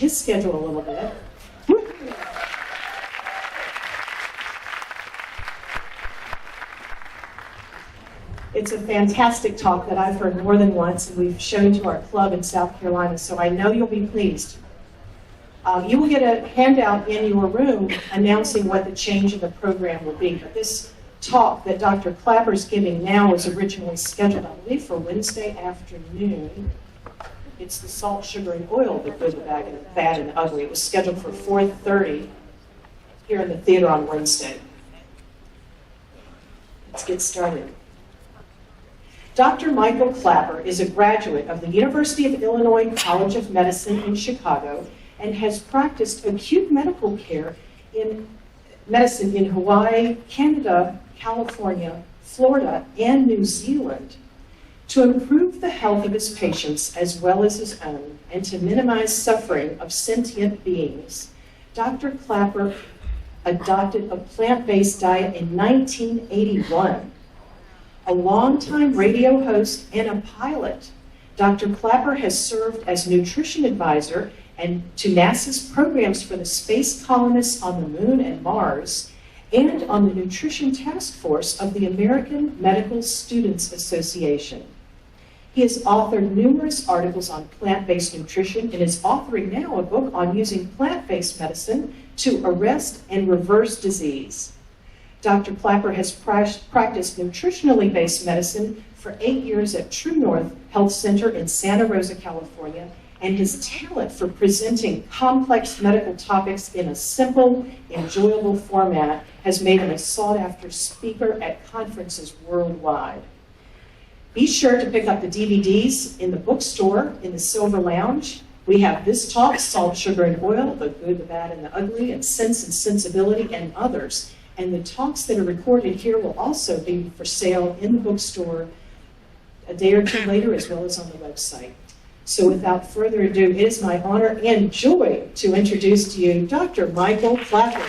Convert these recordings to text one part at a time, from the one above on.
his schedule a little bit. It's a fantastic talk that I've heard more than once, and we've shown to our club in South Carolina, so I know you'll be pleased. You will get a handout in your room announcing what the change in the program will be, but this talk that Dr. Klaper is giving now was originally scheduled, I believe, for Wednesday afternoon. It's the salt, sugar, and oil, the good, the bad, and the ugly. It was scheduled for 4:30 here in the theater on Wednesday. Let's get started. Dr. Michael Klaper is a graduate of the University of Illinois College of Medicine in Chicago and has practiced acute medical care in medicine in Hawaii, Canada, California, Florida, and New Zealand to improve the health of his patients as well as his own and to minimize suffering of sentient beings. Dr. Klaper adopted a plant-based diet in 1981. A longtime radio host and a pilot, Dr. Klaper has served as nutrition advisor and to NASA's programs for the space colonists on the Moon and Mars, and on the nutrition task force of the American Medical Students Association. He has authored numerous articles on plant-based nutrition and is authoring now a book on using plant-based medicine to arrest and reverse disease. Dr. Klaper has practiced nutritionally based medicine for 8 years at True North Health Center in Santa Rosa, California, and his talent for presenting complex medical topics in a simple, enjoyable format has made him a sought-after speaker at conferences worldwide. Be sure to pick up the DVDs in the bookstore in the Silver Lounge. We have this talk, Salt, Sugar, and Oil, The Good, the Bad, and the Ugly, and Sense and Sensibility, and others. And the talks that are recorded here will also be for sale in the bookstore a day or two later, as well as on the website. So without further ado, it is my honor and joy to introduce to you Dr. Michael Klaper.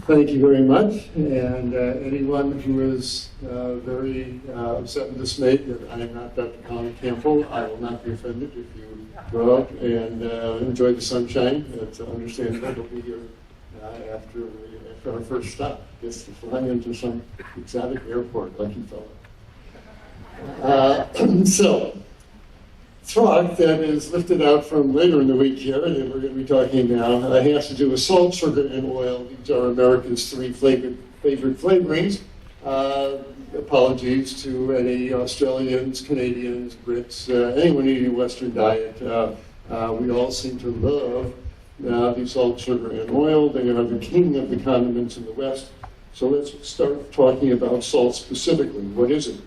Thank you very much, and anyone who is very upset and dismayed that I am not Dr. Colin Campbell, I will not be offended if you go out and enjoy the sunshine. It's understandable to be here after our first stop. Just to fly into some exotic airport, lucky fellow. So, talk that is lifted out from later in the week here, that we're going to be talking now, has to do with salt, sugar, and oil. These are America's three favorite flavorings. Apologies to any Australians, Canadians, Brits, anyone eating a Western diet. We all seem to love the salt, sugar, and oil. They are the king of the condiments in the West. So let's start talking about salt specifically. What is it?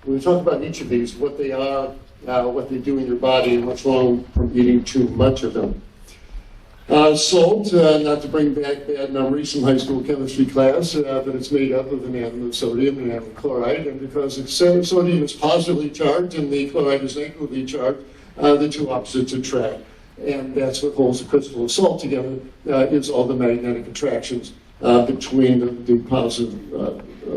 When we talk about each of these, what they are, what they do in your body, and what's wrong from eating too much of them. Salt, not to bring back bad memories from high school chemistry class, but it's made up of an atom of sodium and an atom of chloride, and because sodium is positively charged and the chloride is negatively charged, the two opposites attract. And that's what holds the crystal of salt together, is all the magnetic attractions between the positive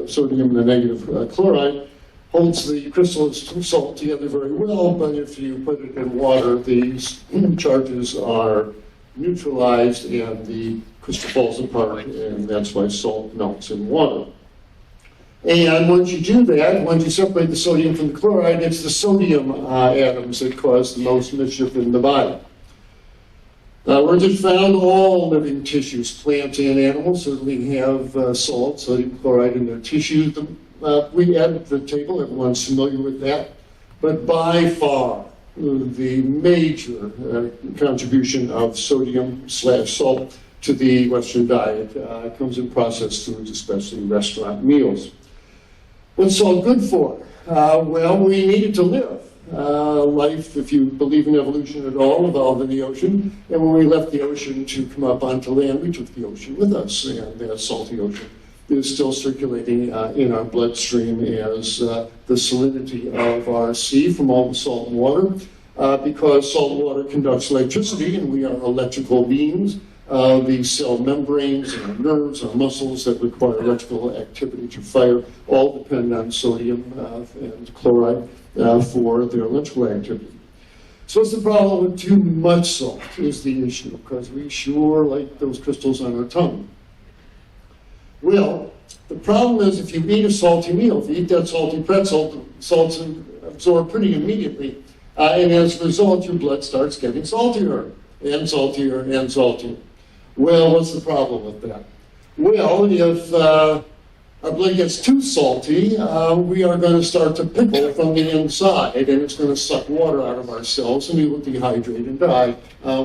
sodium and the negative chloride. Holds the crystal of salt together very well, but if you put it in water, these charges are neutralized and the crystal falls apart, and that's why salt melts in water. And once you do that, once you separate the sodium from the chloride, it's the sodium atoms that cause the most mischief in the body. Where they're found, all living tissues, plants and animals, certainly have salt, sodium chloride in their tissues. We add to the table, everyone's familiar with that, but by far the major contribution of sodium/salt to the Western diet comes in processed foods, especially restaurant meals. What's salt good for? Well, we need it to live. Life, if you believe in evolution at all, evolved in the ocean, and when we left the ocean to come up onto land, we took the ocean with us, and that salty ocean is still circulating in our bloodstream as the salinity of our sea from all the salt and water. Because salt water conducts electricity, and we are electrical beings, the cell membranes, our nerves, our muscles that require electrical activity to fire, all depend on sodium and chloride for their electrical activity. So what's the problem with too much salt is the issue, because we sure like those crystals on our tongue. Well, the problem is if you eat a salty meal, if you eat that salty pretzel, salt's absorbed pretty immediately, and as a result, your blood starts getting saltier and saltier and saltier. Well, what's the problem with that? Well, if our blood gets too salty, we are going to start to pickle from the inside, and it's going to suck water out of our cells, and we will dehydrate and die.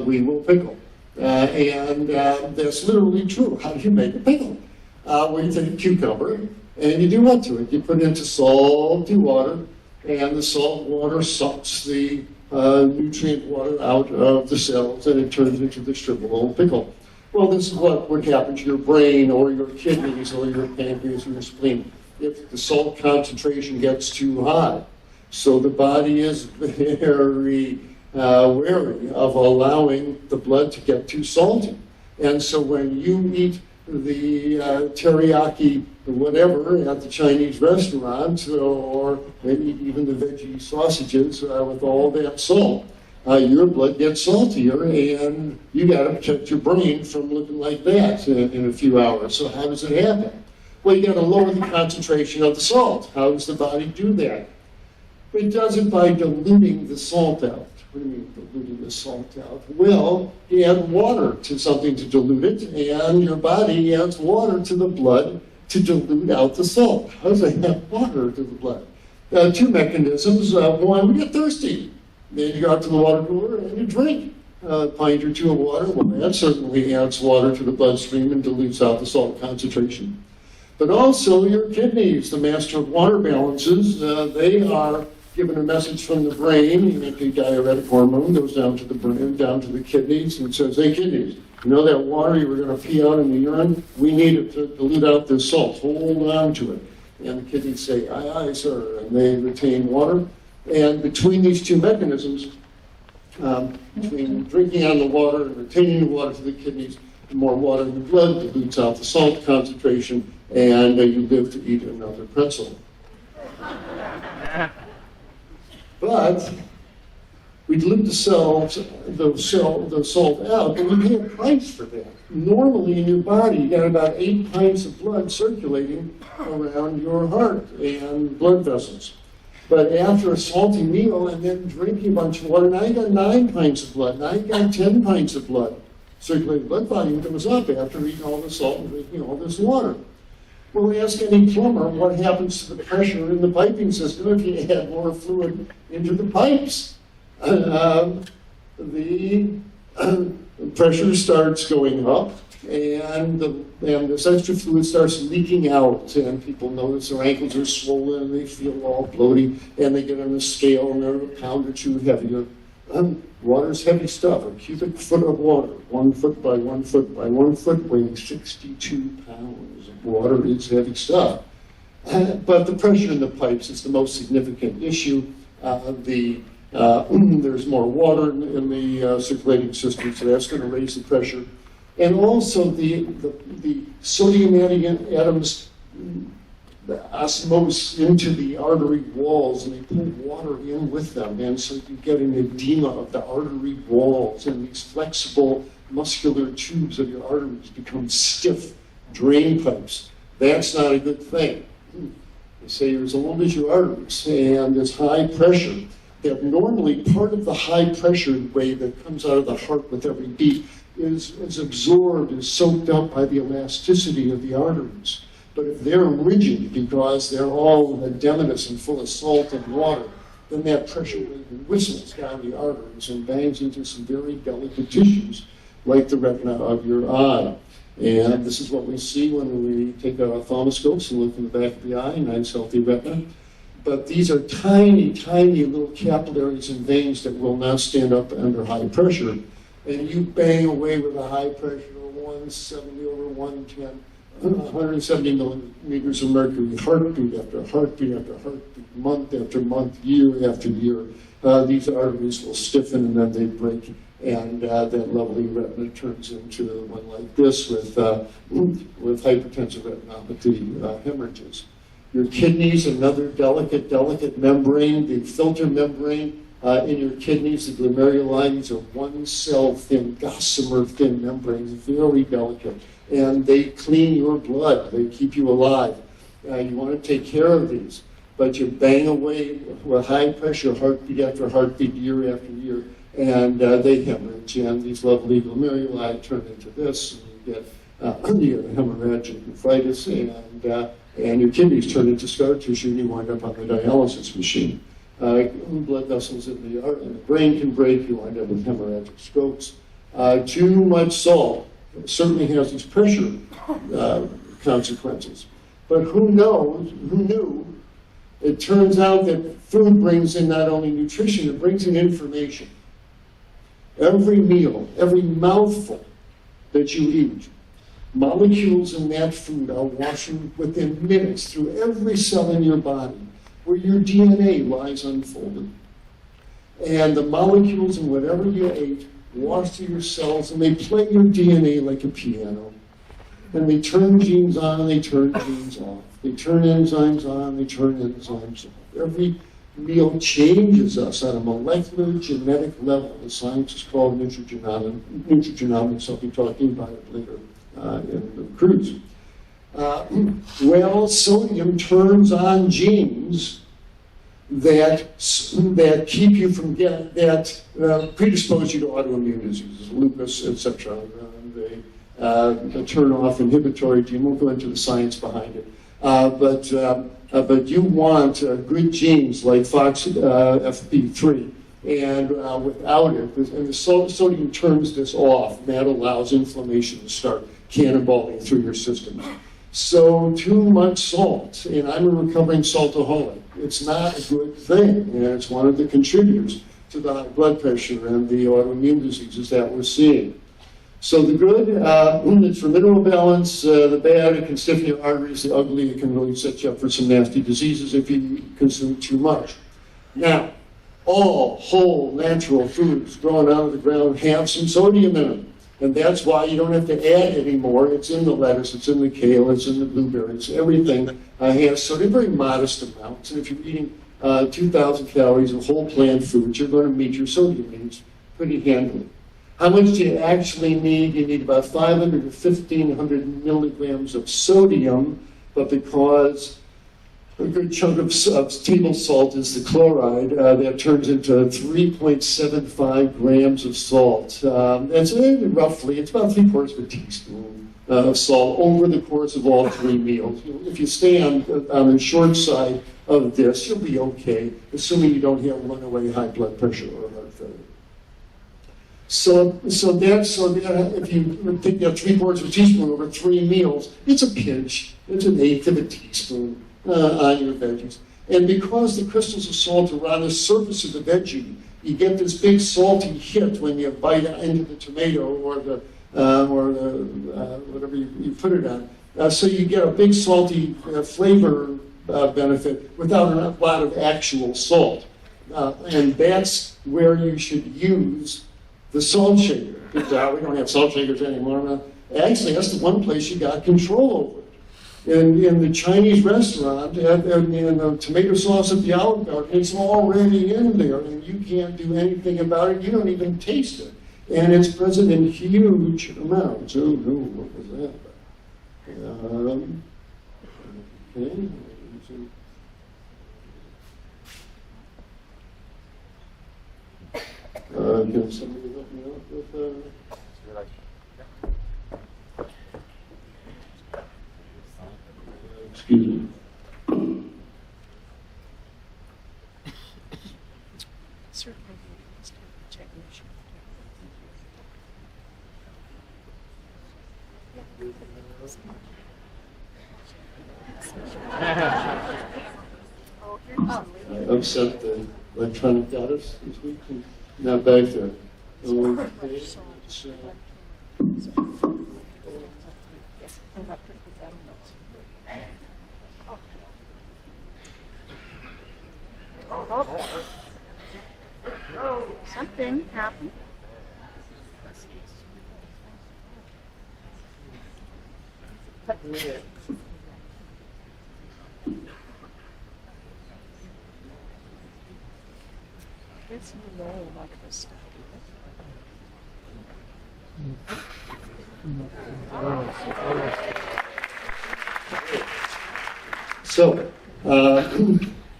We will pickle. And that's literally true. How do you make a pickle? Well, you take a cucumber, and you do what to it? You put it into salty water, and the salt water sucks the nutrient water out of the cells, and it turns into the shriveled pickle. Well, this is what would happen to your brain or your kidneys or your pancreas or your spleen if the salt concentration gets too high. So the body is very wary of allowing the blood to get too salty. And so when you eat the teriyaki whatever at the Chinese restaurant, or maybe even the veggie sausages with all that salt, your blood gets saltier, and you got to protect your brain from looking like that in a few hours. So how does it happen? Well, you got to lower the concentration of the salt. How does the body do that? It does it by diluting the salt out. What do you mean diluting the salt out? Well, you add water to something to dilute it, and your body adds water to the blood to dilute out the salt. How does it add water to the blood? Two mechanisms. One, we get thirsty. Then you go out to the water cooler and you drink a pint or two of water. Well, that certainly adds water to the bloodstream and dilutes out the salt concentration. But also your kidneys, the master of water balances, they are given a message from the brain. The diuretic hormone goes down to the brain, down to the kidneys, and says, hey, kidneys, you know that water you were going to pee out in the urine? We need it to dilute out this salt. Hold on to it. And the kidneys say, aye, aye, sir, and they retain water. And between these two mechanisms, between drinking out of the water and retaining the water to the kidneys, the more water in the blood dilutes out the salt concentration, and you live to eat another pretzel. But we dilute the salt out, and we pay a price for that. Normally in your body, you got about 8 pints of blood circulating around your heart and blood vessels. But after a salty meal and then drinking a bunch of water, now you got 9 pints of blood. Now you got 10 pints of blood. Circulating blood volume goes up after eating all this salt and drinking all this water. Well, we ask any plumber what happens to the pressure in the piping system if you add more fluid into the pipes. The pressure starts going up, and this extra fluid starts leaking out, and people notice their ankles are swollen, and they feel all bloaty, and they get on a scale, and they're a pound or two heavier. Water's heavy stuff. A cubic foot of water, 1 foot by 1 foot by 1 foot, weighing 62 pounds of water is heavy stuff. But the pressure in the pipes is the most significant issue. There's more water in the circulating system, so that's going to raise the pressure. And also the sodium atoms osmose into the artery walls, and they pull water in with them, and so you get an edema of the artery walls, and these flexible muscular tubes of your arteries become stiff drain pipes. That's not a good thing. They say you're as old as your arteries, and it's high pressure. That normally part of the high pressure wave that comes out of the heart with every beat is absorbed, is soaked up by the elasticity of the arteries. But if they're rigid because they're all edematous and full of salt and water, then that pressure wave whistles down the arteries and bangs into some very delicate tissues like the retina of your eye. And this is what we see when we take our ophthalmoscopes and look in the back of the eye, nice healthy retina. But these are tiny, tiny little capillaries and veins that will not stand up under high pressure. And you bang away with a high pressure of 170 over 110, 170 millimeters of mercury, heartbeat after heartbeat after heartbeat, month after month, year after year. These arteries will stiffen and then they break, And that lovely retina turns into one like this with hypertensive retinopathy hemorrhages. Your kidneys, another delicate membrane, the filter membrane in your kidneys, the glomeruli, these are one-cell thin, gossamer thin membranes, very delicate. And they clean your blood, they keep you alive. You want to take care of these, but you bang away with high pressure, heartbeat after heartbeat, year after year, and they hemorrhage. And these lovely glomeruli turn into this, and you get hemorrhagic nephritis, and your kidneys turn into scar tissue, and you wind up on the dialysis machine. Blood vessels in the brain can break, you wind up with hemorrhagic strokes. Too much salt certainly has these pressure consequences. But who knew? It turns out that food brings in not only nutrition, it brings in information. Every meal, every mouthful that you eat, molecules in that food are washing within minutes through every cell in your body, where your DNA lies unfolded. And the molecules in whatever you ate wash through your cells, and they play your DNA like a piano. And they turn genes on, and they turn genes off. They turn enzymes on, they turn enzymes off. Every meal changes us at a molecular genetic level. The science is called nutrigenomics. I'll be talking about it later in the cruise. Well, sodium turns on genes that keep you from predispose you to autoimmune diseases, lupus, etc. They turn off inhibitory gene. We'll go into the science behind it. But you want good genes like FOXP3, and without it, and the sodium turns this off, and that allows inflammation to start cannonballing through your system. So too much salt, and I'm a recovering saltaholic. It's not a good thing, and it's one of the contributors to the high blood pressure and the autoimmune diseases that we're seeing. So the good, it's for mineral balance. The bad, it can stiffen your arteries. The ugly, it can really set you up for some nasty diseases if you consume too much. Now, all whole natural foods grown out of the ground have some sodium in them. And that's why you don't have to add any more. It's in the lettuce, it's in the kale, it's in the blueberries. Everything has sodium, very modest amounts. And if you're eating 2,000 calories of whole plant foods, you're going to meet your sodium needs pretty handily. How much do you actually need? You need about 500 to 1,500 milligrams of sodium, but because a good chunk of table salt is the chloride, that turns into 3.75 grams of salt. That's roughly, it's about 3/4 of a teaspoon of salt over the course of all 3 meals. If you stay on the short side of this, you'll be okay, assuming you don't have runaway high blood pressure or heart failure. So if you take that 3/4 of a teaspoon over 3 meals, it's a pinch, it's 1/8 of a teaspoon on your veggies. And because the crystals of salt are on the surface of the veggie, you get this big salty hit when you bite into the tomato or the whatever you put it on. So you get a big salty flavor benefit without a lot of actual salt. And that's where you should use the salt shaker. We don't have salt shakers anymore. Actually, that's the one place you got control over it. In the Chinese restaurant, and the tomato sauce at the Olive Garden, it's already in there, and you can't do anything about it. You don't even taste it. And it's present in huge amounts. Oh, no, what was that? Okay. Can somebody help me out with excuse me. Certainly, technician. I upset the electronic goddess this week. Now back there. Okay. So, Something happened. So,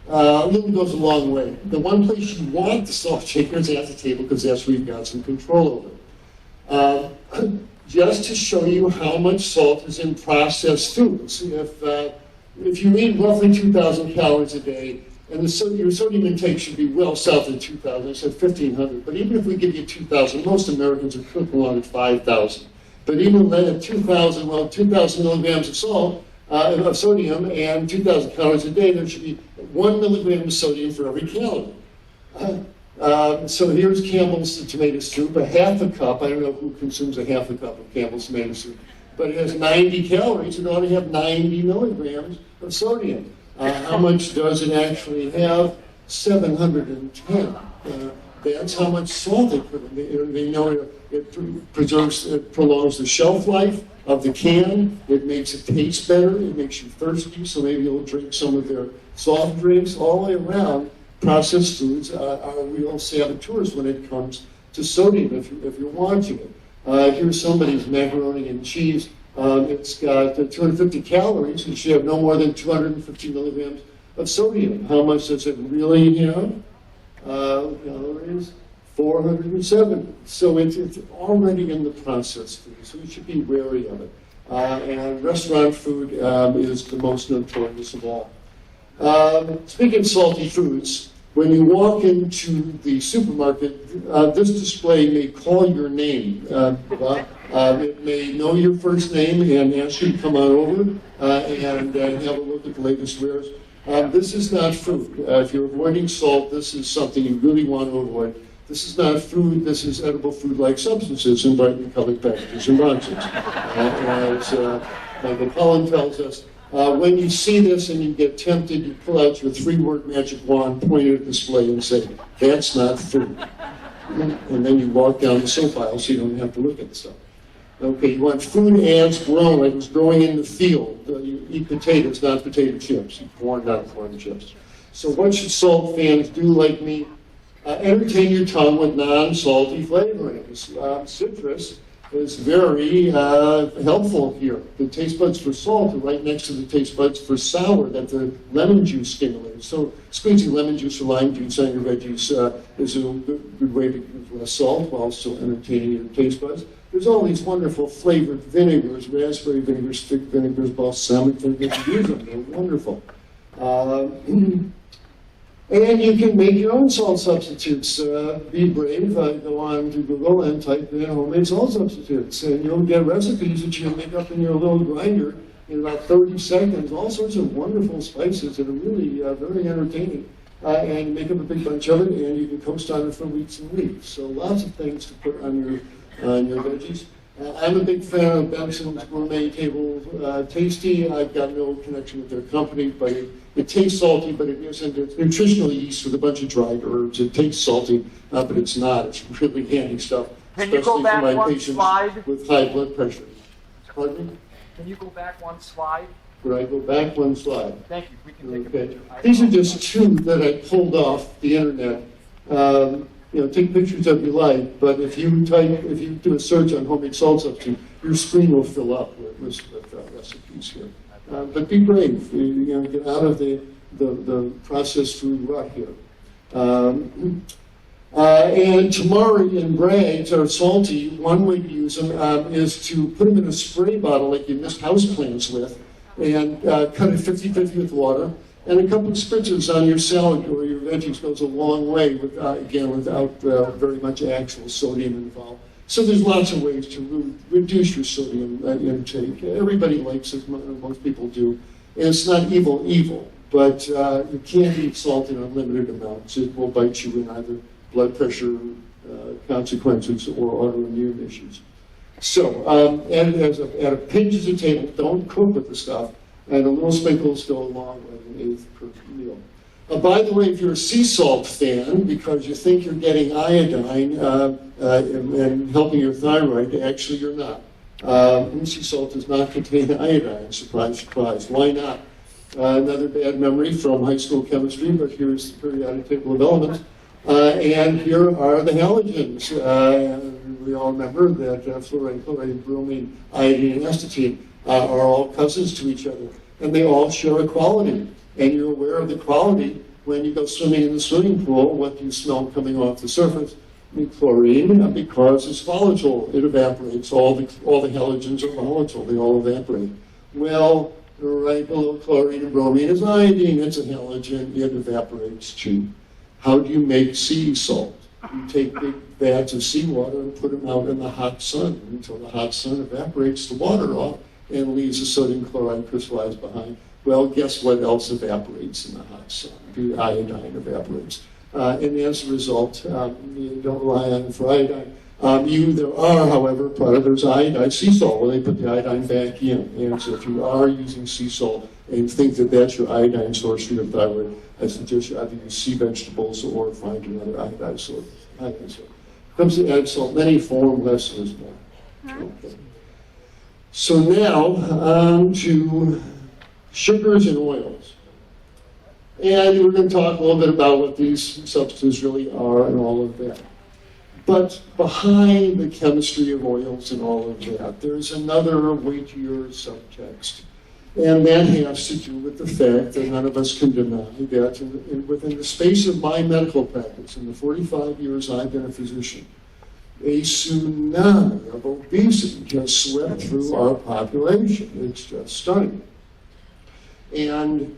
a little goes a long way. The one place you want the salt shaker is at the table because that's where you've got some control over it. Just to show you how much salt is in processed foods. If you eat roughly 2,000 calories a day, and your sodium intake should be well south of 2,000. I said 1,500, but even if we give you 2,000, most Americans are cooking along at 5,000. But even then at 2,000, well, 2,000 milligrams of salt, of sodium, and 2,000 calories a day, there should be 1 milligram of sodium for every calorie. So here's Campbell's tomato soup, a half a cup. I don't know who consumes a half a cup of Campbell's tomato soup, but it has 90 calories. It ought to have 90 milligrams of sodium. How much does it actually have? 710. That's how much salt they put in. They know it prolongs the shelf life of the can. It makes it taste better. It makes you thirsty, so maybe you'll drink some of their soft drinks. All the way around, processed foods are real saboteurs when it comes to sodium, if you're watching it. Here's somebody's macaroni and cheese. It's got 250 calories. It should have no more than 250 milligrams of sodium. How much does it really have? Calories, 407. So it's already in the processed food, so you should be wary of it. And restaurant food is the most notorious of all. Speaking of salty foods, when you walk into the supermarket, this display may call your name. It may know your first name and ask you to come on over and have a look at the latest wares. This is not food. If you're avoiding salt, this is something you really want to avoid. This is not food. This is edible food-like substances in brightly colored packages and boxes. As Michael Pollan tells us, when you see this and you get tempted, you pull out your 3-word magic wand, point it at the display, and say, "That's not food." And then you walk down the soap aisle so you don't have to look at the stuff. Okay, you want food as grown, like it's growing in the field. You eat potatoes, not potato chips. Corn, not corn chips. So what should salt fans do like me? Entertain your tongue with non-salty flavorings. Citrus is very helpful here. The taste buds for salt are right next to the taste buds for sour that the lemon juice stimulates. So squeezing lemon juice or lime juice on your veggies is a good way to use less salt while still entertaining your taste buds. There's all these wonderful flavored vinegars, raspberry vinegars, stick vinegars, balsamic vinegars. Use them, they're wonderful. And you can make your own salt substitutes. Be brave, go on to Google and type in homemade salt substitutes, and you'll get recipes that you can make up in your little grinder in about 30 seconds. All sorts of wonderful spices that are really very entertaining. And you make up a big bunch of it, and you can coast on it for weeks and weeks. So lots of things to put on your veggies. I'm a big fan of Benson's Gourmet Table Tasty. I've got no connection with their company, but it tastes salty, but it isn't. It's nutritional yeast with a bunch of dried herbs. It tastes salty, but it's not. It's really handy stuff, Can you go especially back for my one patients slide? with high blood pressure. Pardon me? Can you go back one slide? Would I go back one slide? Thank you. We can take a Okay. picture. These are just two that I pulled off the internet. Take pictures of your life, but if you do a search on homemade salt substitute, your screen will fill up with recipes here. But be brave. Get out of the processed food rut here. And tamari and brags are salty. One way to use them is to put them in a spray bottle like you mist houseplants with, and cut it 50-50 with water. And a couple of spritzes on your salad or your veggies goes a long way, without very much actual sodium involved. So there's lots of ways to reduce your sodium intake. Everybody likes it, most people do. And it's not evil, but you can't eat salt in unlimited amounts. It will bite you in either blood pressure consequences or autoimmune issues. So add it at a pinch of the table. Don't cook with the stuff. And a little sprinkles go a long way, an eighth per meal. By the way, if you're a sea salt fan, because you think you're getting iodine and helping your thyroid, actually you're not. Sea salt does not contain iodine. Surprise, surprise. Why not? Another bad memory from high school chemistry, but here's the periodic table of elements. And here are the halogens. We all remember that fluoride, chloride, bromine, iodine, and astatine are all cousins to each other. And they all share a quality. And you're aware of the quality when you go swimming in the swimming pool. What do you smell coming off the surface? Chlorine, because it's volatile. It evaporates. All the halogens are volatile. They all evaporate. Well, right below chlorine and bromine is iodine. It's a halogen. It evaporates too. How do you make sea salt? You take big vats of seawater and put them out in the hot sun until the hot sun evaporates the water off and leaves the sodium chloride crystallized behind. Well, guess what else evaporates in the hot sun? The iodine evaporates. And as a result, you don't rely on it for iodine. There are, however, there's iodine sea salt where they put the iodine back in. And so if you are using sea salt and think that that's your iodine source for your thyroid, I suggest you either use sea vegetables or find another iodine source. When it comes to added salt, many form, less is more. Okay. So now on to sugars and oils. And we're going to talk a little bit about what these substances really are and all of that. But behind the chemistry of oils and all of that, there's another weightier subtext. And that has to do with the fact that none of us can deny that within the space of my medical practice, in the 45 years I've been a physician, a tsunami of obesity has swept through our population. It's just stunning. And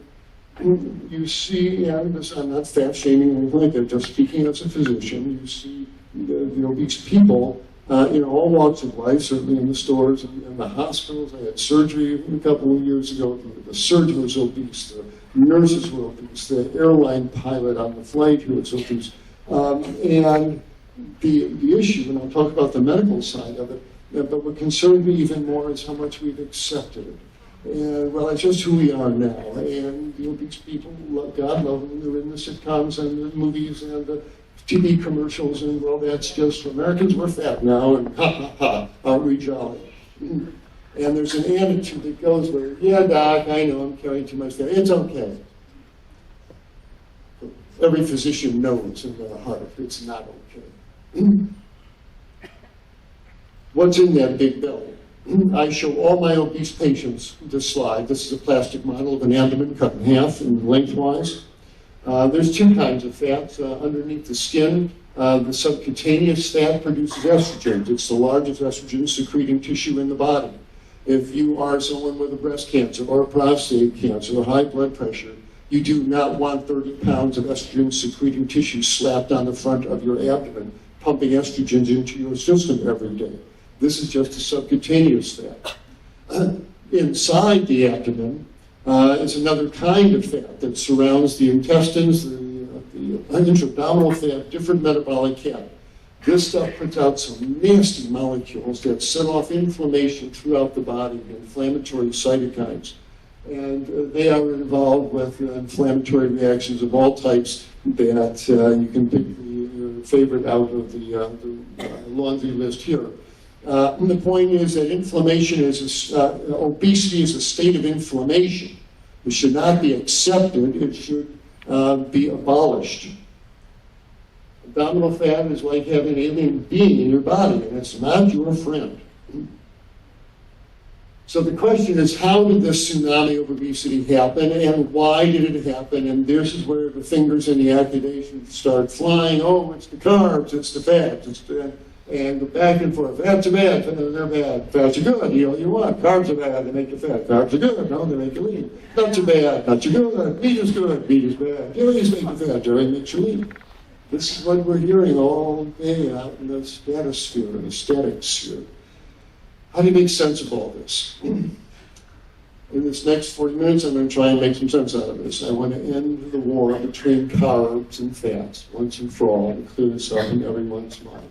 you see, and this, I'm not fat shaming or anything like that, just speaking as a physician, you see the obese people in all walks of life, certainly in the stores and in the hospitals. I had surgery a couple of years ago. The surgeon was obese, the nurses were obese, the airline pilot on the flight who was obese. And the issue, and I'll talk about the medical side of it, but what concerned me even more is how much we've accepted it. And, well, it's just who we are now. And the obese people, God love them, they're in the sitcoms and the movies and the TV commercials, and, well, that's just Americans, we're fat now, and ha, ha, ha, aren't we jolly? And there's an attitude that goes where, yeah, doc, I know I'm carrying too much fat. It's okay. Every physician knows in their heart it's not okay. What's in that big belly? I show all my obese patients this slide. This is a plastic model of an abdomen cut in half and lengthwise. There's two kinds of fats underneath the skin. The subcutaneous fat produces estrogens. It's the largest estrogen secreting tissue in the body. If you are someone with a breast cancer or a prostate cancer or high blood pressure, you do not want 30 pounds of estrogen secreting tissue slapped on the front of your abdomen, pumping estrogens into your system every day. This is just a subcutaneous fat. Inside the abdomen is another kind of fat that surrounds the intestines, the intra-abdominal fat, different metabolic cap. This stuff puts out some nasty molecules that set off inflammation throughout the body, inflammatory cytokines. And they are involved with inflammatory reactions of all types that you can pick your favorite out of the laundry list here. And the point is that inflammation is, obesity is a state of inflammation. It should not be accepted, it should be abolished. Abdominal fat is like having an alien being in your body, and it's not your friend. So the question is, how did this tsunami of obesity happen, and why did it happen? And this is where the fingers and the accusations start flying. Oh, it's the carbs, it's the fats, and go back and forth. Fats are bad, they're bad. Fats are good, eat all you want. Carbs are bad, they make you fat. Carbs are good, no, they make you lean. Nuts are bad, nuts are good. Meat is good, meat is bad. Jellies make you fat, jelly makes you lean. This is what we're hearing all day out in the stratosphere, the static sphere. How do you make sense of all this? In this next 40 minutes, I'm going to try and make some sense out of this. I want to end the war between carbs and fats once and for all, and clear this up in everyone's mind.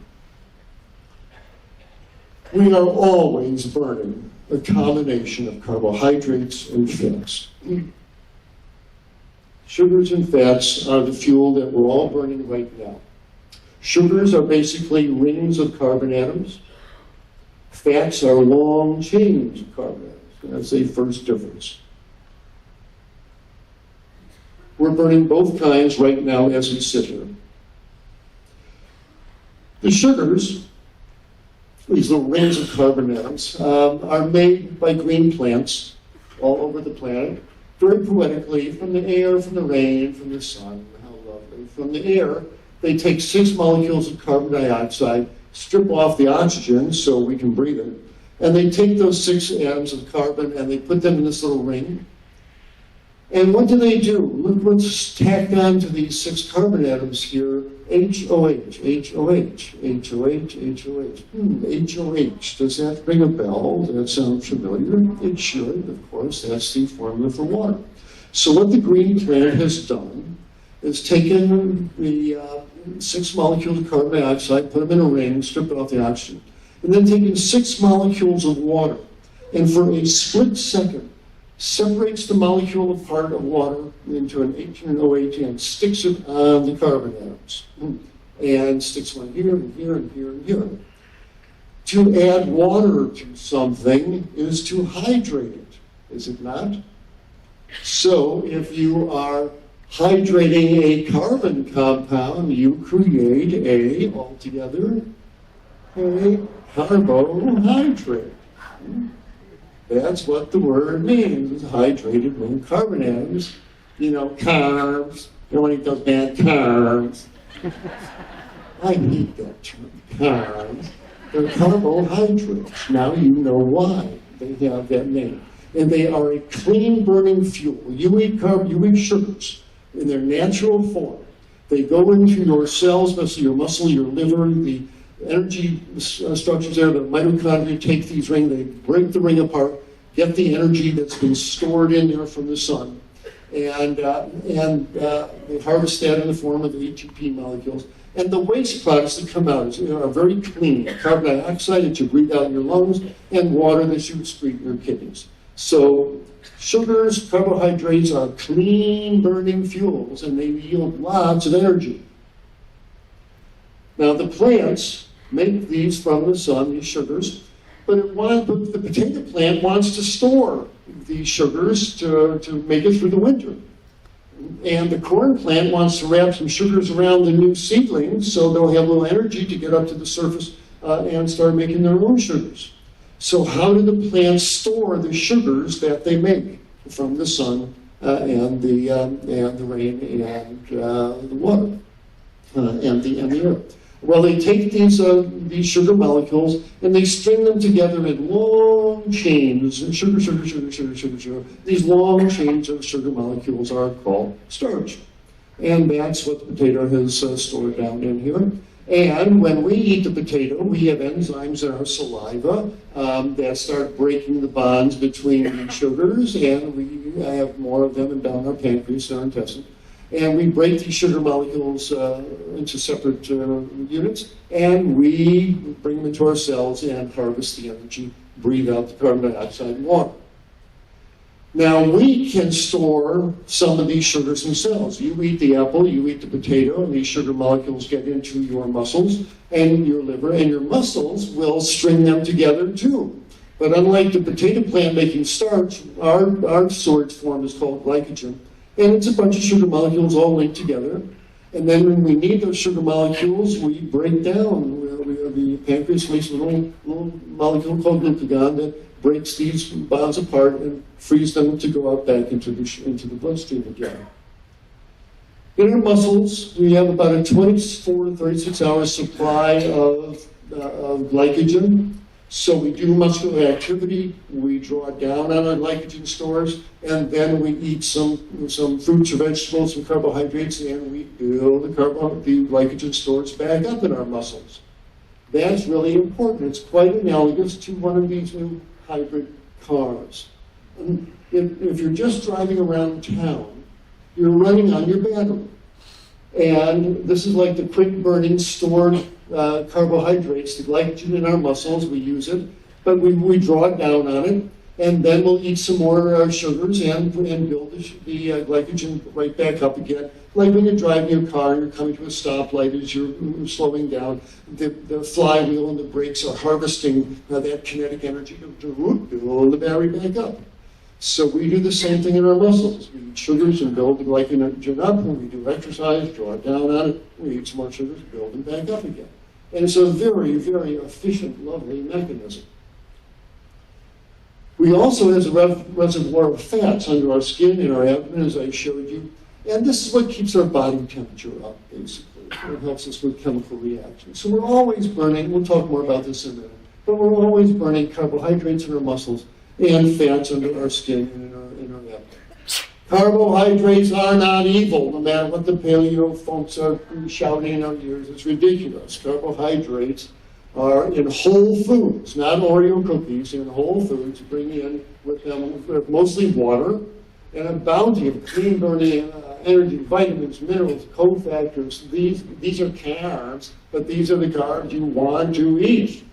We are always burning a combination of carbohydrates and fats. Sugars and fats are the fuel that we're all burning right now. Sugars are basically rings of carbon atoms. Fats are long chains of carbohydrates. That's a first difference. We're burning both kinds right now as we sit here. The sugars, these little rings of carbon atoms, are made by green plants all over the planet, very poetically, from the air, from the rain, from the sun. How lovely. From the air, they take 6 molecules of carbon dioxide, strip off the oxygen so we can breathe it, and they take those 6 atoms of carbon and they put them in this little ring. And what do? Look what's tacked on to these 6 carbon atoms here. HOH, HOH, HOH, HOH. HOH. Does that ring a bell? Does that sound familiar? It should, of course. That's the formula for water. So what the green plant has done is taken the 6 molecules of carbon dioxide, put them in a ring, stripped off the oxygen, and then taken 6 molecules of water, and for a split second, separates the molecule apart of water into an H and an OH and sticks it on the carbon atoms. And sticks one here and here and here and here. To add water to something is to hydrate it, is it not? So if you are hydrating a carbon compound, you create altogether, a carbohydrate. That's what the word means, is hydrated with carbon atoms. You know, carbs. You don't want to eat those bad carbs. I hate that term, carbs. They're carbohydrates. Now you know why they have that name. And they are a clean burning fuel. You eat sugars in their natural form. They go into your cells, your muscle, your liver, the energy structures there, the mitochondria take these rings, they break the ring apart, get the energy that's been stored in there from the sun, and they harvest that in the form of ATP molecules. And the waste products that come out are very clean. Carbon dioxide that you breathe out in your lungs, and water that you excrete in your kidneys. So sugars, carbohydrates are clean burning fuels, and they yield lots of energy. Now the plants make these from the sun, these sugars, but the potato plant wants to store these sugars to make it through the winter. And the corn plant wants to wrap some sugars around the new seedlings so they'll have a little energy to get up to the surface and start making their own sugars. So how do the plants store the sugars that they make from the sun and the rain and the water and the air? Well, they take these sugar molecules and they string them together in long chains. Sugar. These long chains of sugar molecules are called starch. And that's what the potato has stored down in here. And when we eat the potato, we have enzymes in our saliva that start breaking the bonds between the sugars, and we have more of them down our pancreas and our intestine. And we break these sugar molecules into separate units, and we bring them into our cells and harvest the energy, breathe out the carbon dioxide and water. Now, we can store some of these sugars themselves. You eat the apple, you eat the potato, and these sugar molecules get into your muscles and your liver, and your muscles will string them together too. But unlike the potato plant making starch, our storage form is called glycogen. And it's a bunch of sugar molecules all linked together. And then when we need those sugar molecules, we break down. The pancreas makes a little molecule called glucagon that breaks these bonds apart and frees them to go out back into the bloodstream again. In our muscles, we have about a 24 to 36 hour supply of glycogen. So we do muscular activity, we draw down on our glycogen stores, and then we eat some fruits or vegetables, some carbohydrates, and we build the glycogen stores back up in our muscles. That's really important. It's quite analogous to one of these new hybrid cars. If you're just driving around town, you're running on your battery. And this is like the quick burning stored carbohydrates, the glycogen in our muscles, we use it, but we draw it down on it, And then we'll eat some more sugars and build the glycogen right back up again. Like when you're driving your car, you're coming to a stoplight as you're slowing down, the flywheel and the brakes are harvesting that kinetic energy to build the battery back up. So we do the same thing in our muscles. We eat sugars and build the glycogen up. When we do exercise, draw it down on it, we eat some more sugars, build them back up again. And it's a very, very efficient, lovely mechanism. We also have a reservoir of fats under our skin and our abdomen, as I showed you. And this is what keeps our body temperature up, basically. It helps us with chemical reactions. So we're always burning, we'll talk more about this in a minute, but we're always burning carbohydrates in our muscles and fats under our skin and in our abdomen. Carbohydrates are not evil, no matter what the paleo folks are shouting in our ears. It's ridiculous. Carbohydrates are in whole foods, not Oreo cookies, in whole foods, bring in with them mostly water and a bounty of clean burning energy, vitamins, minerals, cofactors. These are carbs, but these are the carbs you want to eat.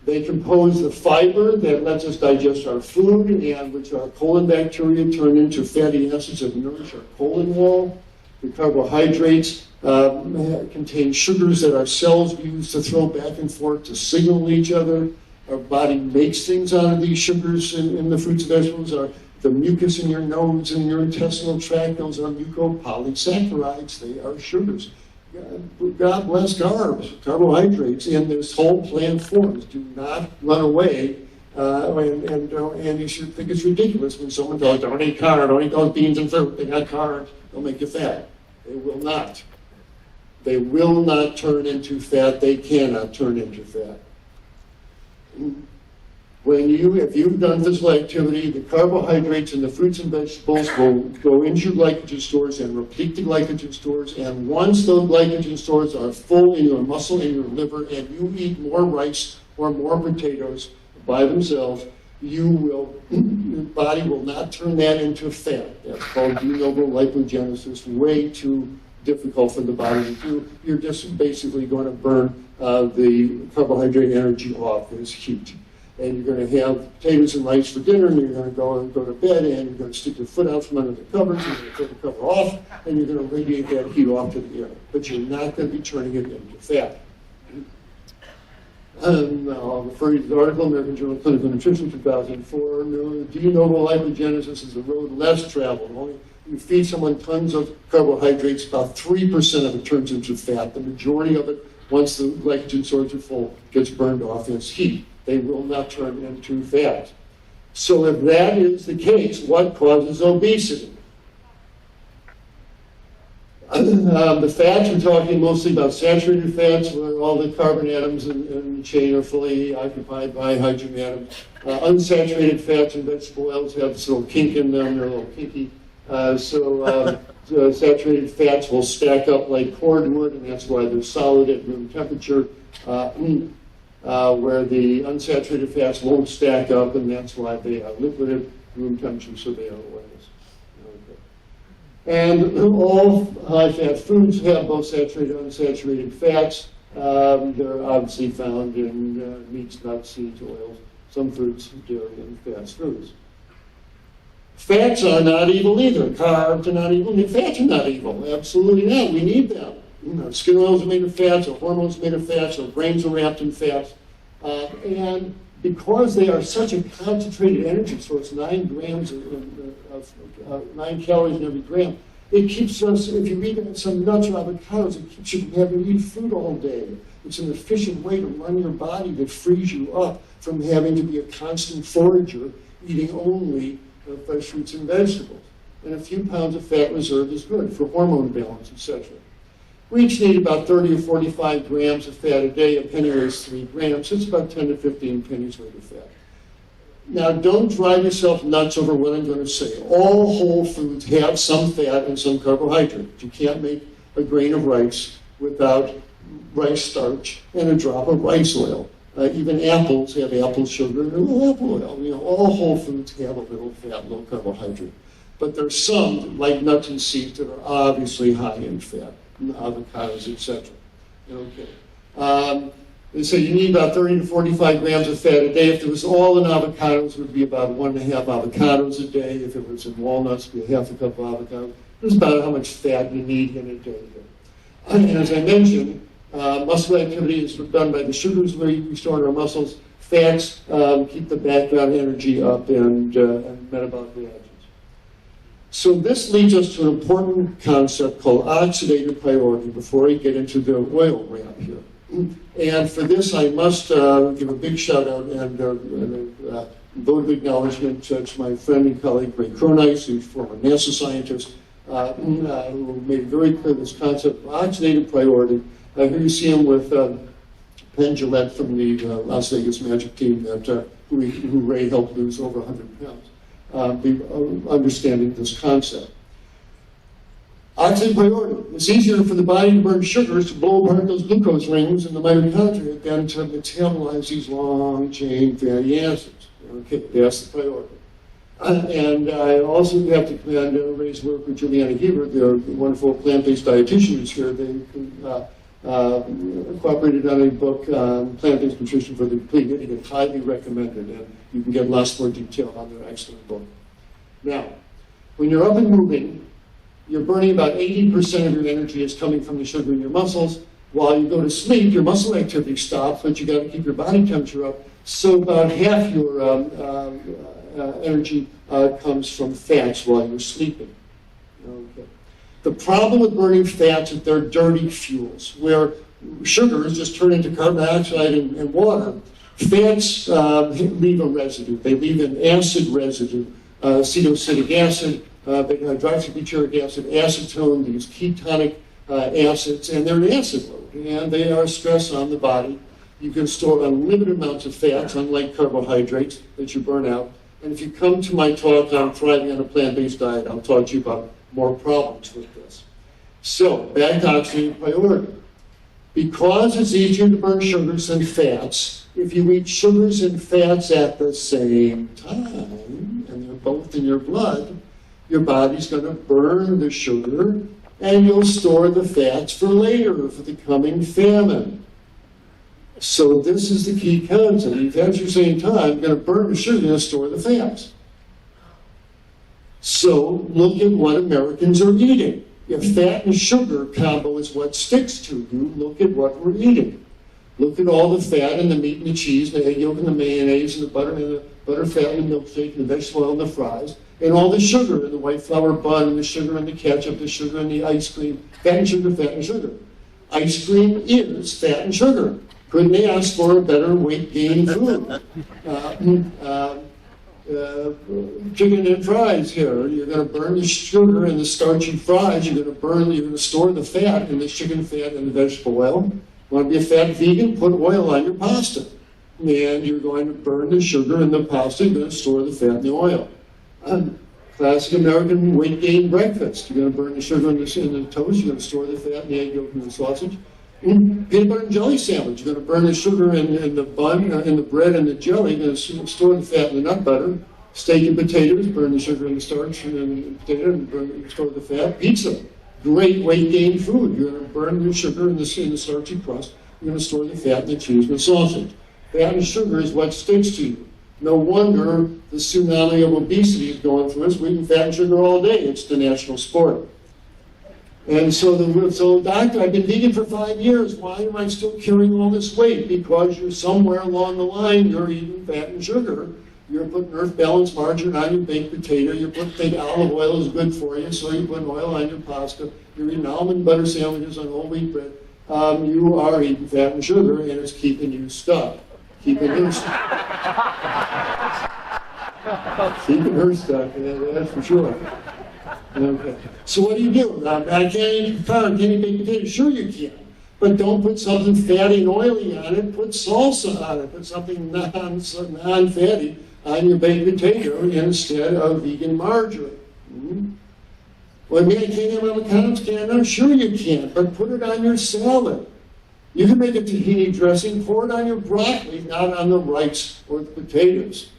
They compose the fiber that lets us digest our food, and which our colon bacteria turn into fatty acids that nourish our colon wall. The carbohydrates contain sugars that our cells use to throw back and forth to signal each other. Our body makes things out of these sugars in the fruits and vegetables. The mucus in your nose and your intestinal tract, those are mucopolysaccharides. They are sugars. God bless carbs, carbohydrates in this whole plant forms. Do not run away. And you should think it's ridiculous when someone tells you, don't eat carbs, don't eat those beans and fruit. They got carbs. They'll make you fat. They will not. They will not turn into fat. They cannot turn into fat. If you've done physical activity, the carbohydrates in the fruits and vegetables will go into your glycogen stores and replete the glycogen stores. And once those glycogen stores are full in your muscle and your liver, and you eat more rice or more potatoes by themselves, your body will not turn that into fat. That's called de novo lipogenesis. Way too difficult for the body to do. You're just basically going to burn the carbohydrate energy off as heat. And you're going to have potatoes and rice for dinner, and you're going to go to bed, and you're going to stick your foot out from under the covers, and you're going to take the cover off, and you're going to radiate that heat off to the air. But you're not going to be turning it into fat. I'll refer you to the article, American Journal of Clinical Nutrition, 2004. De novo lipogenesis is the road less traveled. You feed someone tons of carbohydrates, about 3% of it turns into fat. The majority of it, once the glycogen stores are full, gets burned off as heat. They will not turn into fat. So if that is the case, what causes obesity? The fats, we're talking mostly about saturated fats, where all the carbon atoms in the chain are fully occupied by hydrogen atoms. Unsaturated fats and vegetable oils have this little kink in them, they're a little kinky. So saturated fats will stack up like cordwood, and that's why they're solid at room temperature. Where the unsaturated fats won't stack up, and that's why they are liquid at room temperature, so they are oils. Okay. And all high-fat foods have both saturated and unsaturated fats. They're obviously found in meats, nuts, seeds, oils, some fruits, dairy, and fast foods. Fats are not evil either. Carbs are not evil. Fats are not evil. Absolutely not. We need them. Our skin oils are made of fats, our hormones are made of fats, our brains are wrapped in fats. And because they are such a concentrated energy source, 9 grams of 9 calories in every gram, it keeps us, if you eat some nuts or avocados, it keeps you from having to eat fruit all day. It's an efficient way to run your body that frees you up from having to be a constant forager, eating only fresh fruits and vegetables. And a few pounds of fat reserve is good for hormone balance, etc. We each need about 30 or 45 grams of fat a day. A penny weighs 3 grams. So it's about 10 to 15 pennies worth of fat. Now, don't drive yourself nuts over what I'm going to say. All whole foods have some fat and some carbohydrate. You can't make a grain of rice without rice starch and a drop of rice oil. Even apples have apple sugar and a little apple oil. All whole foods have a little fat, low carbohydrate. But there's some, like nuts and seeds, that are obviously high in fat. Avocados, etc. Okay. They say you need about 30 to 45 grams of fat a day. If it was all in avocados, it would be about 1.5 avocados a day. If it was in walnuts, it would be a half a cup of avocado. That's about how much fat you need in a day. And as I mentioned, muscle activity is done by the sugars where we store in our muscles. Fats keep the background energy up and metabolic reactions. So this leads us to an important concept called oxidative priority before I get into the oil ramp here. And for this, I must give a big shout out and vote of acknowledgement to my friend and colleague Ray Cronise, who's a former NASA scientist, who made very clear this concept of oxidative priority. Here you see him with Penn Jillette from the Las Vegas Magic team who Ray helped lose over 100 pounds, understanding this concept. Oxidative priority. It's easier for the body to burn sugars to blow apart those glucose rings in the mitochondria than to metabolize these long-chain fatty acids. Okay, that's the priority. And I also have to commend Ray's work with Juliana Heber, the wonderful plant-based dietitian who's here. They cooperated on a book, Plant-Based Nutrition for the Complete Idiot, highly recommended, and you can get lots more detail on their excellent book. Now, when you're up and moving, you're burning about 80% of your energy is coming from the sugar in your muscles. While you go to sleep, your muscle activity stops, but you got to keep your body temperature up. So about half your energy comes from fats while you're sleeping. Okay. The problem with burning fats is they're dirty fuels, where sugars just turn into carbon dioxide and water. Fats leave a residue. They leave an acid residue, acetoacetic acid, hydroxybutyric acid, acetone, these ketonic acids, and they're an acid load, and they are a stress on the body. You can store unlimited amounts of fats, unlike carbohydrates that you burn out. And if you come to my talk on thriving on a plant-based diet, I'll talk to you about more problems with this. So, back to oxidative priority. Because it's easier to burn sugars than fats, if you eat sugars and fats at the same time, and they're both in your blood, your body's going to burn the sugar, and you'll store the fats for later, for the coming famine. So this is the key concept. If at the same time, you're going to burn the sugar and store the fats. So look at what Americans are eating. If fat and sugar combo is what sticks to you, look at what we're eating. Look at all the fat and the meat and the cheese, the egg yolk and the mayonnaise and the butter, fat and the milkshake and the vegetable oil and the fries, and all the sugar in the white flour bun and the sugar and the ketchup, the sugar and the ice cream, fat and sugar, fat and sugar. Ice cream is fat and sugar. Couldn't they ask for a better weight gain food? Chicken and fries here. You're going to burn the sugar in the starchy fries. You're going to store the fat in the chicken fat and the vegetable oil. Want to be a fat vegan? Put oil on your pasta. And you're going to burn the sugar in the pasta. You're going to store the fat in the oil. Classic American weight gain breakfast. You're going to burn the sugar in the toast. You're going to store the fat in the egg yolk and the sausage. Peanut butter and jelly sandwich. You're going to burn the sugar in the bun, in the bread and the jelly. You're going to store the fat in the nut butter. Steak and potatoes. Burn the sugar and the starch and the potato and store the fat. Pizza. Great weight gain food. You're going to burn the sugar in the starchy crust. You're going to store the fat in the cheese and the sausage. Fat and sugar is what sticks to you. No wonder the tsunami of obesity is going through us. We're eating fat and sugar all day. It's the national sport. And so doctor, I've been vegan for 5 years. Why am I still carrying all this weight? Because you're somewhere along the line, you're eating fat and sugar. You're putting earth balanced margarine on your baked potato. You think olive oil is good for you, so you put oil on your pasta. You're eating almond butter sandwiches on whole wheat bread. You are eating fat and sugar, and it's keeping you stuck. Keeping her stuck. Keeping her stuck, that's for sure. Okay. So what do you do? I can't eat corn, can't eat baked potatoes. Sure you can. But don't put something fatty and oily on it. Put salsa on it. Put something non-fatty on your baked potato instead of vegan margarine. Well, I can't have avocados, can I? Sure you can, but put it on your salad. You can make a tahini dressing, pour it on your broccoli, not on the rice or the potatoes.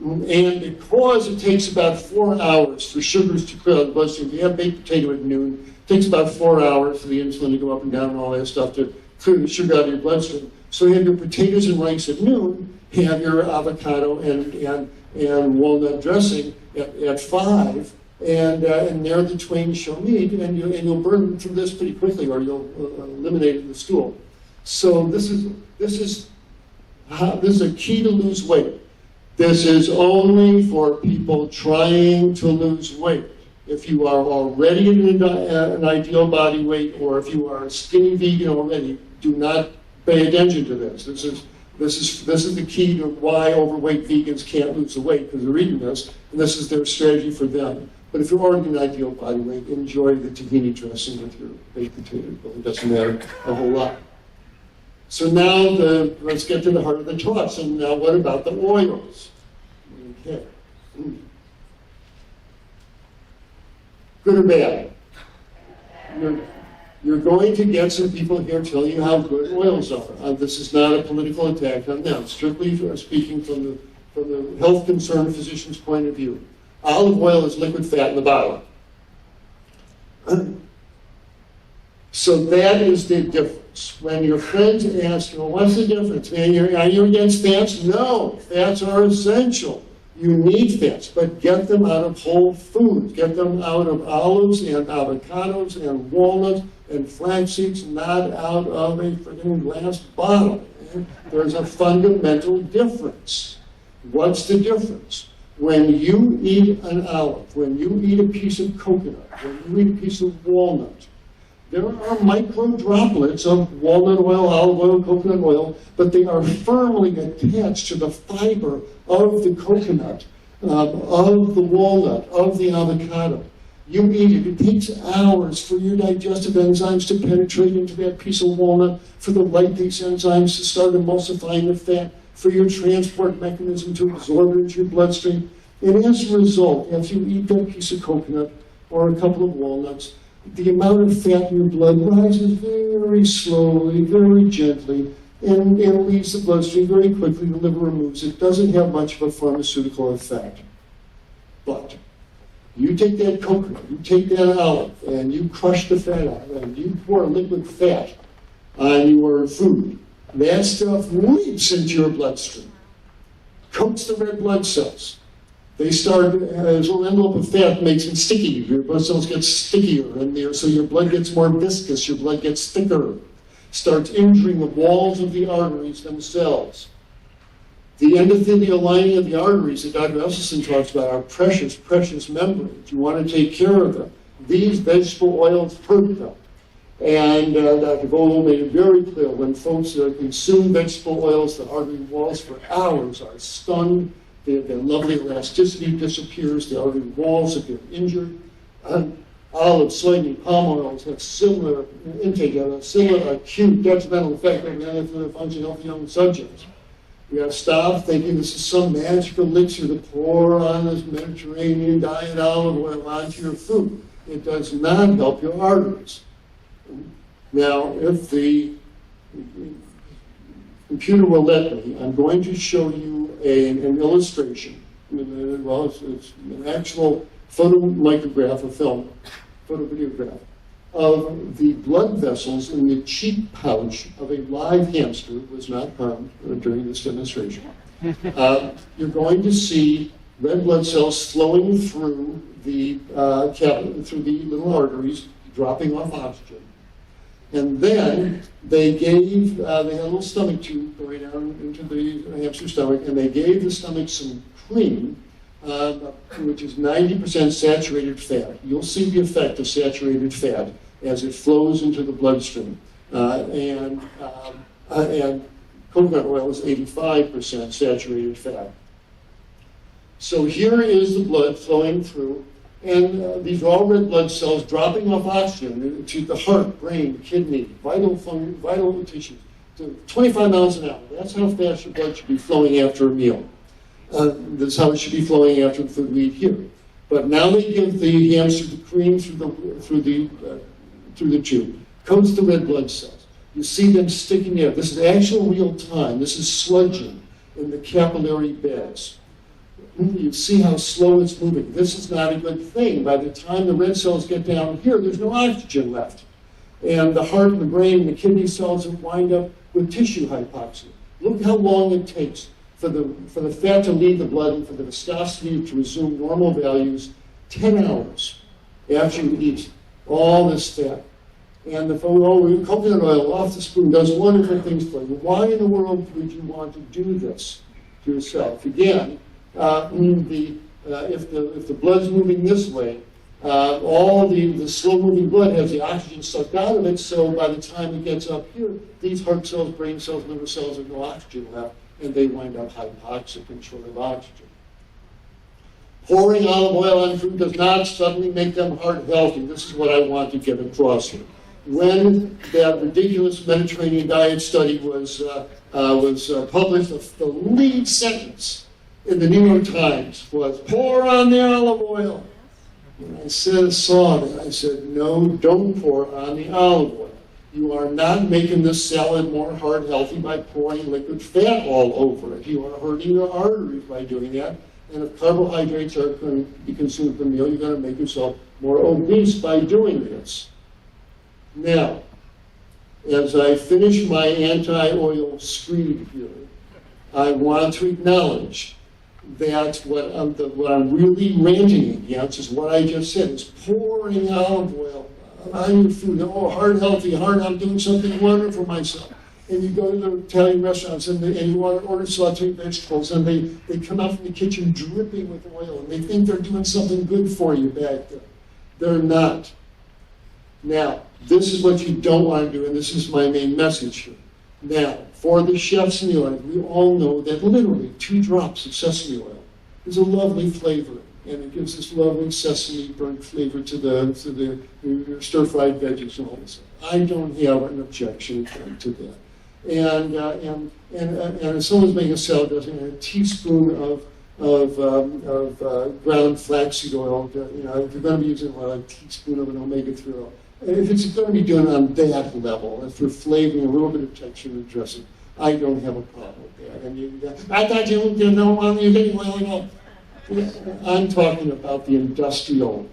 And because it takes about 4 hours for sugars to clear out the bloodstream, if you have baked potato at noon, it takes about 4 hours for the insulin to go up and down and all that stuff to clear the sugar out of your bloodstream. So you have your potatoes and rice at noon, have your avocado and walnut dressing at 5, and there the twain shall meet, and you'll burn through this pretty quickly, or you'll eliminate it in the stool. So this is a key to lose weight. This is only for people trying to lose weight. If you are already in an ideal body weight, or if you are a skinny vegan already, do not pay attention to this. This is the key to why overweight vegans can't lose the weight, because they're eating this, and this is their strategy for them. But if you're already in ideal body weight, enjoy the tahini dressing with your baked potatoes. It doesn't matter a whole lot. So now let's get to the heart of the talk. So now what about the oils? Okay. Good or bad? You're going to get some people here telling you how good oils are. This is not a political attack on them. Strictly speaking from the health concerned physician's point of view. Olive oil is liquid fat in the bottle. So that is the difference. When your friends ask you, well, what's the difference, man? Are you against fats? No, fats are essential. You need fats, but get them out of whole foods. Get them out of olives and avocados and walnuts and flax seeds, not out of a freaking glass bottle. There's a fundamental difference. What's the difference? When you eat an olive, when you eat a piece of coconut, when you eat a piece of walnut, there are micro droplets of walnut oil, olive oil, coconut oil, but they are firmly attached to the fiber of the coconut, of the walnut, of the avocado. You eat it. It takes hours for your digestive enzymes to penetrate into that piece of walnut, for the lipase enzymes to start emulsifying the fat, for your transport mechanism to absorb it into your bloodstream. And as a result, after you eat that piece of coconut or a couple of walnuts, the amount of fat in your blood rises very slowly, very gently, and leaves the bloodstream very quickly. The liver removes it. It doesn't have much of a pharmaceutical effect. But you take that coconut, you take that olive, and you crush the fat out, and you pour liquid fat on your food. That stuff leaps into your bloodstream, coats the red blood cells. They start, as an envelope of fat makes it sticky. Your blood cells get stickier in there, so your blood gets more viscous, your blood gets thicker. Starts injuring the walls of the arteries themselves. The endothelial lining of the arteries that Dr. Esselstyn talks about are precious, precious membranes. You want to take care of them. These vegetable oils hurt them. And Dr. Vogel made it very clear, when folks consume vegetable oils, the artery walls for hours are stunned. Their lovely elasticity disappears. The artery walls have been injured. Olive, soybean, palm oils have similar intake, have a similar acute detrimental effect on the endothelial function of young subjects. You got to stop thinking this is some magical elixir to pour on this Mediterranean diet olive oil onto your food. It does not help your arteries. Now, if the computer will let me, I'm going to show you an illustration. Well, it's an actual photomicrograph or film, photovideograph, of the blood vessels in the cheek pouch of a live hamster who was not harmed during this demonstration. You're going to see red blood cells flowing through the little arteries, dropping off oxygen. And then they gave, they had a little stomach tube going down into the hamster stomach, and they gave the stomach some cream, which is 90% saturated fat. You'll see the effect of saturated fat as it flows into the bloodstream. And coconut oil is 85% saturated fat. So here is the blood flowing through. And these are all red blood cells dropping off oxygen to the heart, brain, kidney, vital tissues, to 25 miles an hour. That's how fast your blood should be flowing after a meal. That's how it should be flowing after the food we eat here. But now they give the hamster the cream through the tube, coats the red blood cells. You see them sticking there. This is actual real time. This is sludging in the capillary beds. You see how slow it's moving. This is not a good thing. By the time the red cells get down here, there's no oxygen left. And the heart and the brain and the kidney cells wind up with tissue hypoxia. Look how long it takes for the fat to leave the blood and for the viscosity to resume normal values, 10 hours after you eat all this fat. And the coconut oil off the spoon does wonderful things for you. Why in the world would you want to do this to yourself? Again, if the blood's moving this way, all the slow-moving blood has the oxygen sucked out of it, so by the time it gets up here, these heart cells, brain cells, liver cells have no oxygen left, and they wind up hypoxic and short of oxygen. Pouring olive oil on food does not suddenly make them heart healthy. This is what I want to get across here. When that ridiculous Mediterranean diet study was published, the lead sentence in the New York Times was, pour on the olive oil. And I saw that. I said, no, don't pour on the olive oil. You are not making this salad more heart healthy by pouring liquid fat all over it. You are hurting your arteries by doing that. And if carbohydrates are going to be consumed for the meal, you're going to make yourself more obese by doing this. Now, as I finish my anti-oil screed here, I want to acknowledge that what I'm really ranting against is what I just said, is pouring olive oil on your food. Oh, heart healthy, I'm doing something wonderful for myself. And you go to the Italian restaurants and you want to order sauteed vegetables, and they come out from the kitchen dripping with oil, and they think they're doing something good for you back there. They're not. Now, this is what you don't want to do, and this is my main message here. Now, for the chefs in the audience, we all know that literally 2 drops of sesame oil is a lovely flavor, and it gives this lovely sesame burnt flavor to the stir-fried veggies and all this. I don't have an objection to that. And if someone's making a salad dressing, a teaspoon of ground flaxseed oil, if you're going to be using a teaspoon of an omega-3 oil. If it's going to be done on that level, if you're flavoring a little bit of texture in the dressing, I don't have a problem with that. And I thought you don't want to use any oil at all. I'm talking about the industrial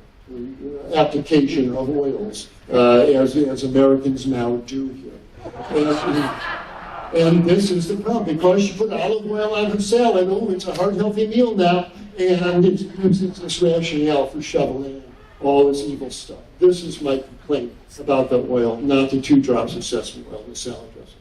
application of oils, as Americans now do here. And this is the problem, because you put olive oil on her salad, oh, it's a heart-healthy meal now, and it's this rationale for shoveling in all this evil stuff. This is my complaint about the oil, not the 2 drops of sesame oil in the salad dressing.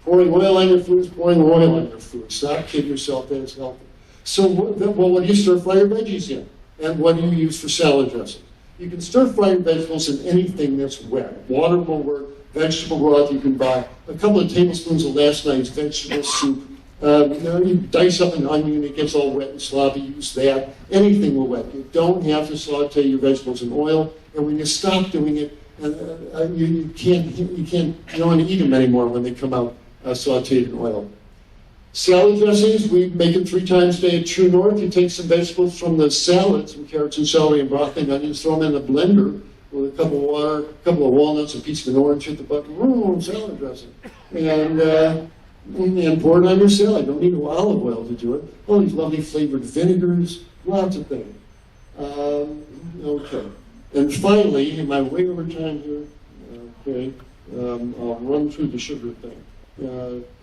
Pouring oil on your food is pouring oil on your food. Stop kidding yourself that it's healthy. So, what do you stir-fry your veggies in? And what do you use for salad dressing? You can stir-fry your vegetables in anything that's wet. Water will work. Vegetable broth you can buy. A couple of tablespoons of last night's vegetable soup. You dice up an onion, it gets all wet and sloppy, use that. Anything will wet. You don't have to saute your vegetables in oil, and when you stop doing it, you don't want to eat them anymore when they come out sauteed in oil. Salad dressings, we make it 3 times a day at True North. You take some vegetables from the salad, some carrots and celery and broccoli and onions, throw them in a blender with a cup of water, a couple of walnuts, a piece of an orange, hit the button, salad dressing. And pour it on your salad. Don't need no olive oil to do it. All these lovely flavored vinegars, lots of things. Okay. And finally, am I way over time here? Okay. I'll run through the sugar thing.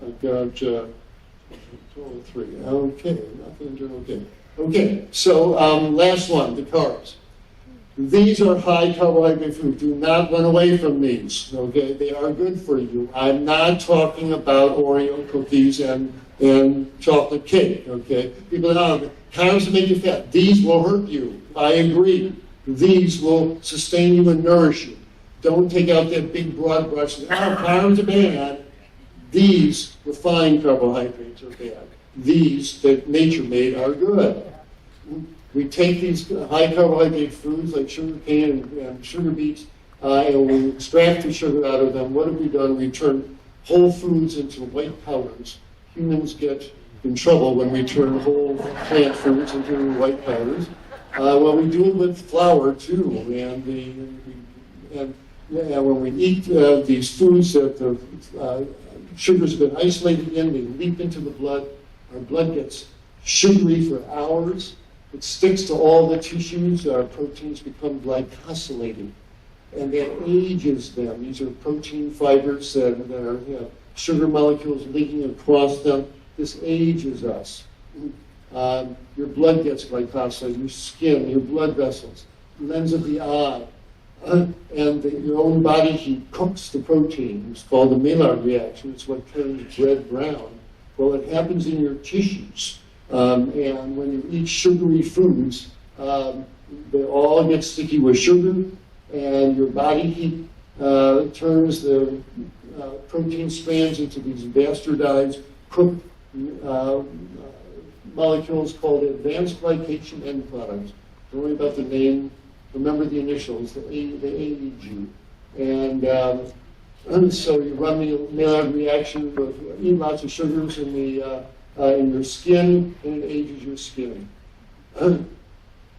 I've got 3. Okay. Nothing to okay. Okay. So last one, the carbs. These are high carbohydrate foods. Do not run away from these, okay? They are good for you. I'm not talking about Oreo cookies and chocolate cake, okay? People know carbs make you fat. These will hurt you. I agree. These will sustain you and nourish you. Don't take out that big broad brush. Carbs are bad. These refined carbohydrates are bad. These that nature made are good. We take these high carbohydrate foods like sugar cane and sugar beets, and we extract the sugar out of them. What have we done? We turn whole foods into white powders. Humans get in trouble when we turn whole plant foods into white powders. Well, we do it with flour too, and when we eat these foods that the sugars have been isolated in, they leap into the blood. Our blood gets sugary for hours. It sticks to all the tissues. Our proteins become glycosylated, and that ages them. These are protein fibers that are sugar molecules leaking across them. This ages us. Your blood gets glycosylated, your skin, your blood vessels, lens of the eye, and your own body heat cooks the protein. It's called the Maillard reaction. It's what turns bread brown. Well, it happens in your tissues. And when you eat sugary foods, they all get sticky with sugar, and your body heat turns the protein strands into these bastardized cooked molecules called advanced glycation end products. Don't worry about the name. Remember the initials, the AEG. And so you run the Maillard reaction with eat lots of sugars in your skin, and it ages your skin.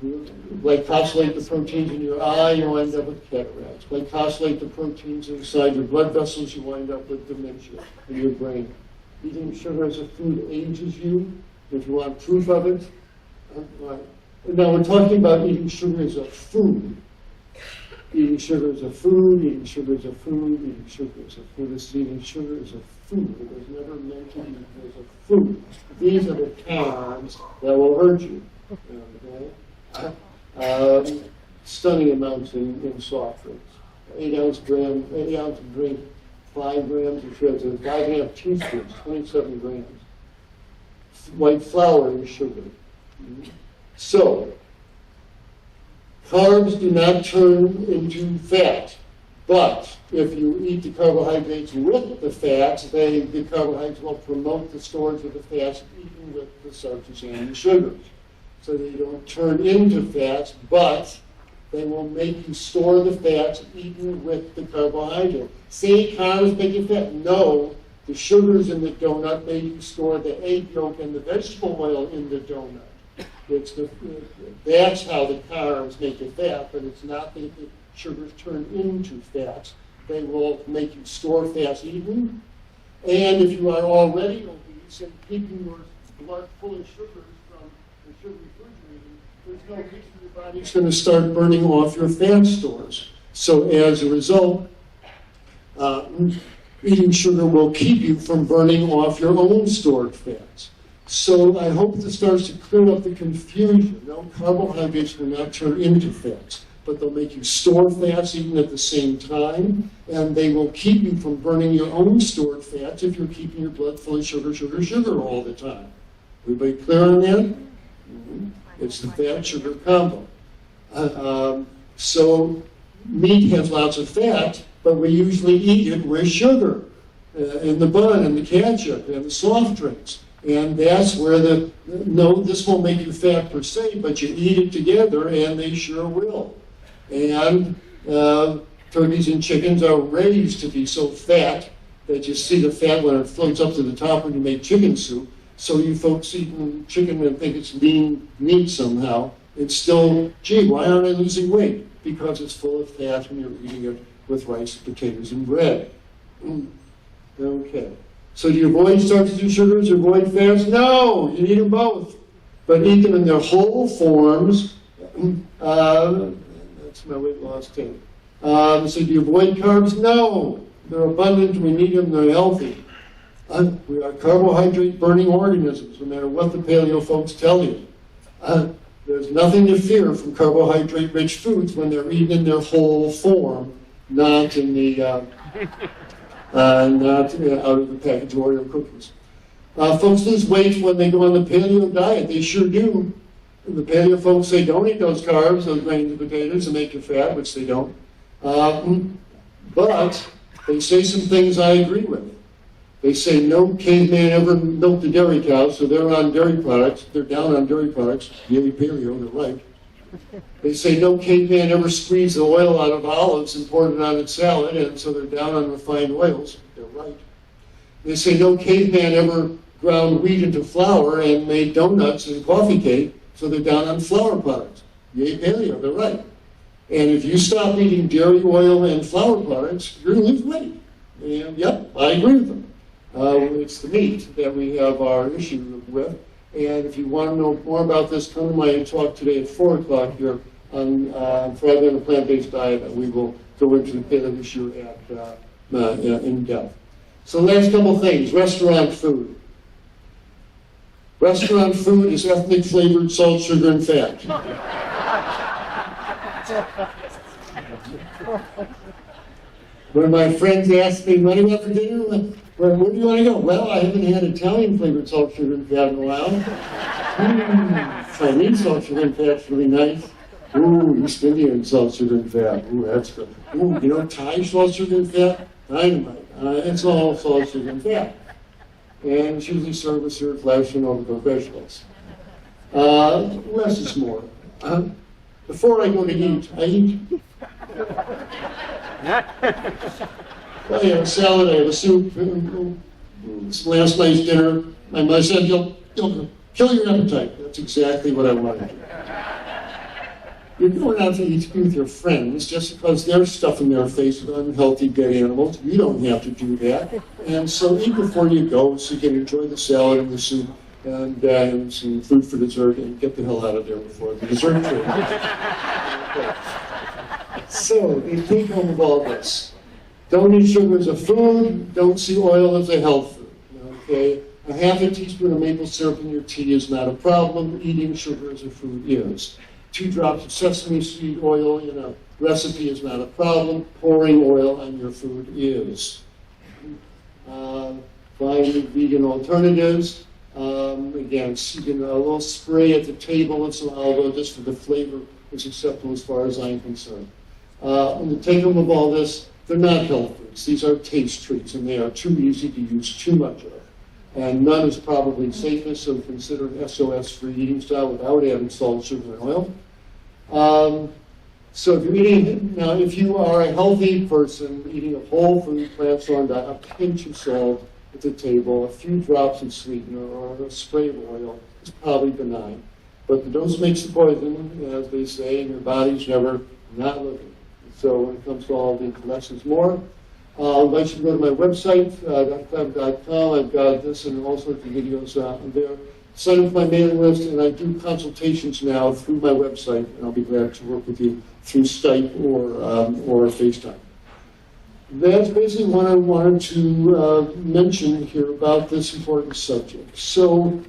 Glycosylate the proteins in your eye, you wind up with cataracts. Glycosylate the proteins inside your blood vessels, you wind up with dementia in your brain. Eating sugar as a food ages you. If you want proof of it, now we're talking about eating sugar as a food. Eating sugar as a food, eating sugar as a food, eating sugar as a food. It's eating sugar as a food. It was never meant to eat as a food. These are the terms that will hurt you. Okay? Stunning amounts in soft drinks. 8 ounce drink, 5 grams of sugar. 5.5 teaspoons, 27 grams. White flour is sugar. So, carbs do not turn into fat, but if you eat the carbohydrates with the fats, the carbohydrates will promote the storage of the fats eaten with the starches and the sugars. So they don't turn into fats, but they will make you store the fats eaten with the carbohydrate. Say carbs make you fat. No. The sugars in the donut make you store the egg yolk and the vegetable oil in the donut. That's how the carbs make you fat, but it's not that the sugars turn into fats. They will make you store fats eaten. And if you are already obese and keeping your blood full of sugars from the sugary foods you're eating, there's no reason your body's going to start burning off your fat stores. So as a result, eating sugar will keep you from burning off your own stored fats. So I hope this starts to clear up the confusion. No, carbohydrates will not turn into fats, but they'll make you store fats even at the same time, and they will keep you from burning your own stored fats if you're keeping your blood full of sugar, sugar, sugar all the time. Everybody clear on that? Mm-hmm. It's the fat-sugar combo. So meat has lots of fat, but we usually eat it with sugar in the bun and the ketchup and the soft drinks. And that's where no, this won't make you fat per se, but you eat it together and they sure will. And turkeys and chickens are raised to be so fat that you see the fat when it floats up to the top when you make chicken soup. So you folks eating chicken and think it's lean meat somehow. It's still, gee, why aren't I losing weight? Because it's full of fat and you're eating it with rice, potatoes, and bread. Okay. So do you avoid starches and sugars, avoid fats? No, you need them both. But eat them in their whole forms. That's my weight loss tip. So do you avoid carbs? No. They're abundant, we need them, they're healthy. We are carbohydrate-burning organisms, no matter what the paleo folks tell you. There's nothing to fear from carbohydrate-rich foods when they're eaten in their whole form, not in the out of the package Oreo cookies. Folks lose weight when they go on the paleo diet. They sure do. And the paleo folks say don't eat those carbs, those grains and potatoes, and make you fat, which they don't. But they say some things I agree with. They say no caveman ever milked a dairy cow, so they're on dairy products. They're down on dairy products. Yay, paleo, they're right. They say no caveman ever squeezed the oil out of olives and poured it on its salad, and so they're down on refined oils. They're right. They say no caveman ever ground wheat into flour and made donuts and coffee cake, so they're down on flour products. Yay, paleo, they're right. And if you stop eating dairy, oil, and flour products, you're going to lose weight. And yep, I agree with them. It's the meat that we have our issue with. And if you want to know more about this, come to my talk today at 4 o'clock here on Friday on a plant-based diet, and we will go into the paleo issue in depth. So last couple things, restaurant food. Restaurant food is ethnic flavored salt, sugar, and fat. One of my friends asked me, what do you want for dinner? Where do you want to go? Well, I haven't had Italian flavored salt, sugar, and fat in a while. Chinese salt, sugar, and fat's really nice. Ooh, East Indian salt, sugar, and fat. Ooh, that's good. Ooh, you know Thai salt, sugar, and fat? Dynamite. It's all salt, sugar, and fat. And it's usually served with syrup, flesh, and overcooked vegetables. Less is more. Before I go to eat, I eat. Well, I have a salad, I have a soup, last night's dinner. My mother said, you'll kill your appetite. That's exactly what I wanted. You're going out to eat with your friends just because they're stuffing their face with unhealthy dead animals. You don't have to do that. And so eat before you go so you can enjoy the salad and the soup and some food for dessert and get the hell out of there before the dessert tray. Okay. So, the take home of all this. Don't eat sugar as a food. Don't see oil as a health food. Okay? A half a teaspoon of maple syrup in your tea is not a problem. Eating sugar as a food is. 2 drops of sesame seed oil in a recipe is not a problem. Pouring oil on your food is. Finding vegan alternatives. Again, a little spray at the table and some olive oil just for the flavor is acceptable as far as I'm concerned. And the take home of all this, they're not health foods. These are taste treats, and they are too easy to use too much of. And none is probably safest, so consider an SOS-free eating style without adding salt, sugar, and oil. So if you're eating, now if you are a healthy person eating a whole food, plant-sourced diet, a pinch of salt at the table, a few drops of sweetener, or a spray of oil is probably benign. But the dose makes the poison, as they say, and your body's never not looking. So when it comes to all the lessons more, I invite you to go to my website, drklaper.com. I've got this and all sorts of videos there. Sign up for my mailing list, and I do consultations now through my website, and I'll be glad to work with you through Skype or FaceTime. That's basically what I wanted to mention here about this important subject. So,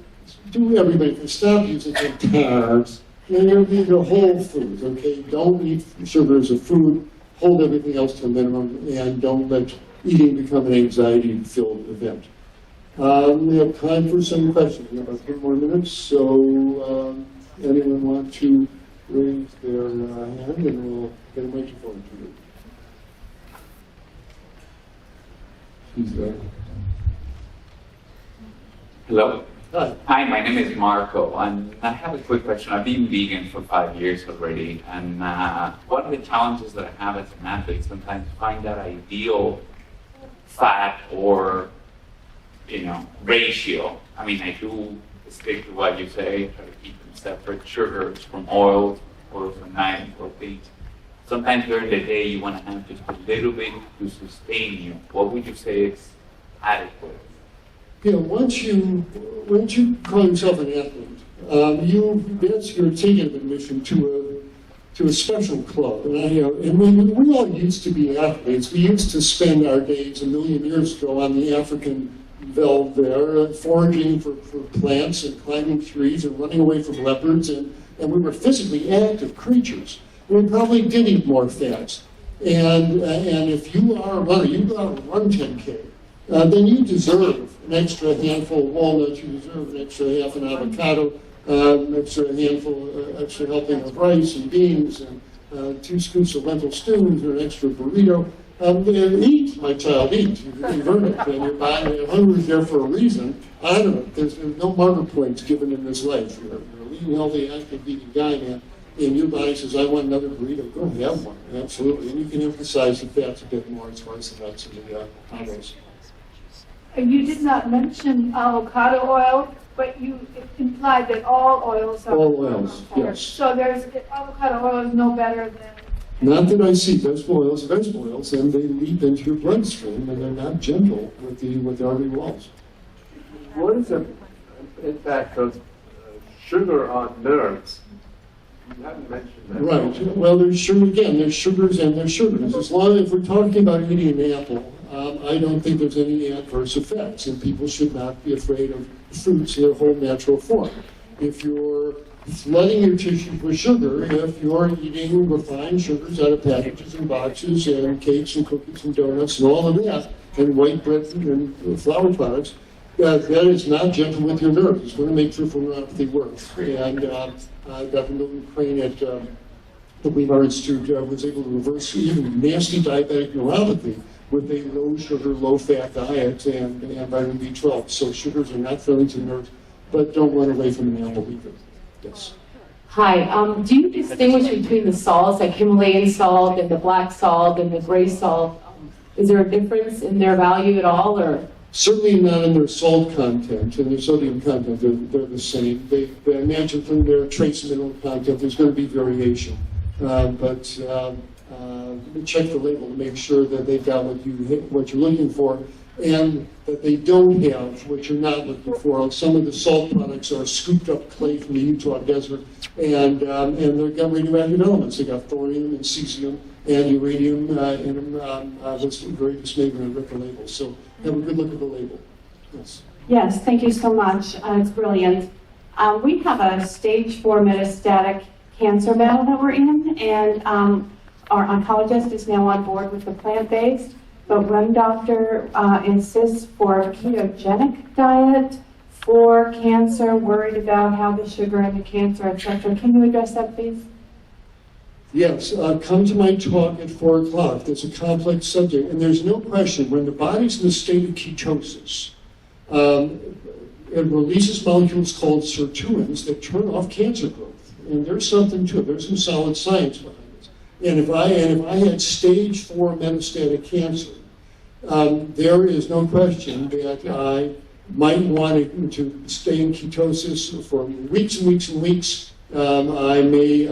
do everybody can stop using the carbs. And eat a whole foods, okay? Don't eat sugar as a food. Hold everything else to a minimum, and don't let eating become an anxiety-filled event. We have time for some questions. We have about 10 more minutes, so anyone want to raise their hand, and we'll get a microphone to you. Who's there? Hello. Hi. Hi, my name is Marco, and I have a quick question. I've been vegan for 5 years already, and one of the challenges that I have as an athlete sometimes find that ideal fat or, ratio. I mean, I do stick to what you say, try to keep them separate, sugars from oils, or from night or things. Sometimes during the day you want to have just a little bit to sustain you. What would you say is adequate? Once you call yourself an athlete, that's your ticket of admission to a special club. And we all used to be athletes. We used to spend our days a million years ago on the African veldt there, foraging for plants and climbing trees and running away from leopards, and we were physically active creatures. We probably did eat more fats. And if you are a runner, you go out and run 10K. Then you deserve an extra handful of walnuts, you deserve an extra half an avocado, an extra extra helping of rice and beans, and 2 scoops of lentil stews, or an extra burrito. Eat, my child, eat. You've earned it, and your body, hunger is there for a reason. I don't know, there's no marker points given in this life. You're a lean, healthy, active, vegan guy, man. And your body says, I want another burrito, go have one. Absolutely. And you can emphasize the fats a bit more as far as the nuts and the combos. You did not mention avocado oil, but you implied that all oils are. All oils, yes. So avocado oil is no better than. Not that I see vegetable oils, and they leap into your bloodstream, and they're not gentle with the artery walls. What is the impact of sugar on nerves? You haven't mentioned that. Right. Well, there's sugars and there's sugars. As long as we're talking about eating an apple, I don't think there's any adverse effects, and people should not be afraid of fruits in their whole natural form. If you're flooding your tissue with sugar, if you're eating refined sugars out of packages and boxes and cakes and cookies and donuts and all of that, and white bread and flour products, that is not gentle with your nerves. It's going to make peripheral neuropathy worse. And Dr. Milton Crane at the Weimar Institute was able to reverse even nasty diabetic neuropathy with a low-sugar, low-fat diet and vitamin B12. So sugars are not friendly to the nerves, but don't run away from an apple either. Yes. Hi. Do you distinguish between the salts, like Himalayan salt and the black salt and the gray salt? Is there a difference in their value at all, or? Certainly not in their salt content and their sodium content. They're the same. They imagine from their trace mineral content, there's going to be variation. But check the label to make sure that they've got what you're looking for, and that they don't have what you're not looking for. Some of the salt products are scooped up clay from the Utah desert, and they've got radioactive elements. They got thorium and cesium and uranium in them. That's very dismaying when I read the label. So have a good look at the label. Yes. Yes, thank you so much. It's brilliant. We have a stage 4 metastatic cancer battle that we're in, and our oncologist is now on board with the plant-based, but one doctor insists for a ketogenic diet for cancer, worried about how the sugar and the cancer, etc. Can you address that, please? Yes, come to my talk at 4 o'clock. That's a complex subject, and there's no question, when the body's in a state of ketosis, it releases molecules called sirtuins that turn off cancer growth. And there's something to it. There's some solid science behind this. And if I had stage 4 metastatic cancer, there is no question that I might want to stay in ketosis for weeks and weeks and weeks. I may,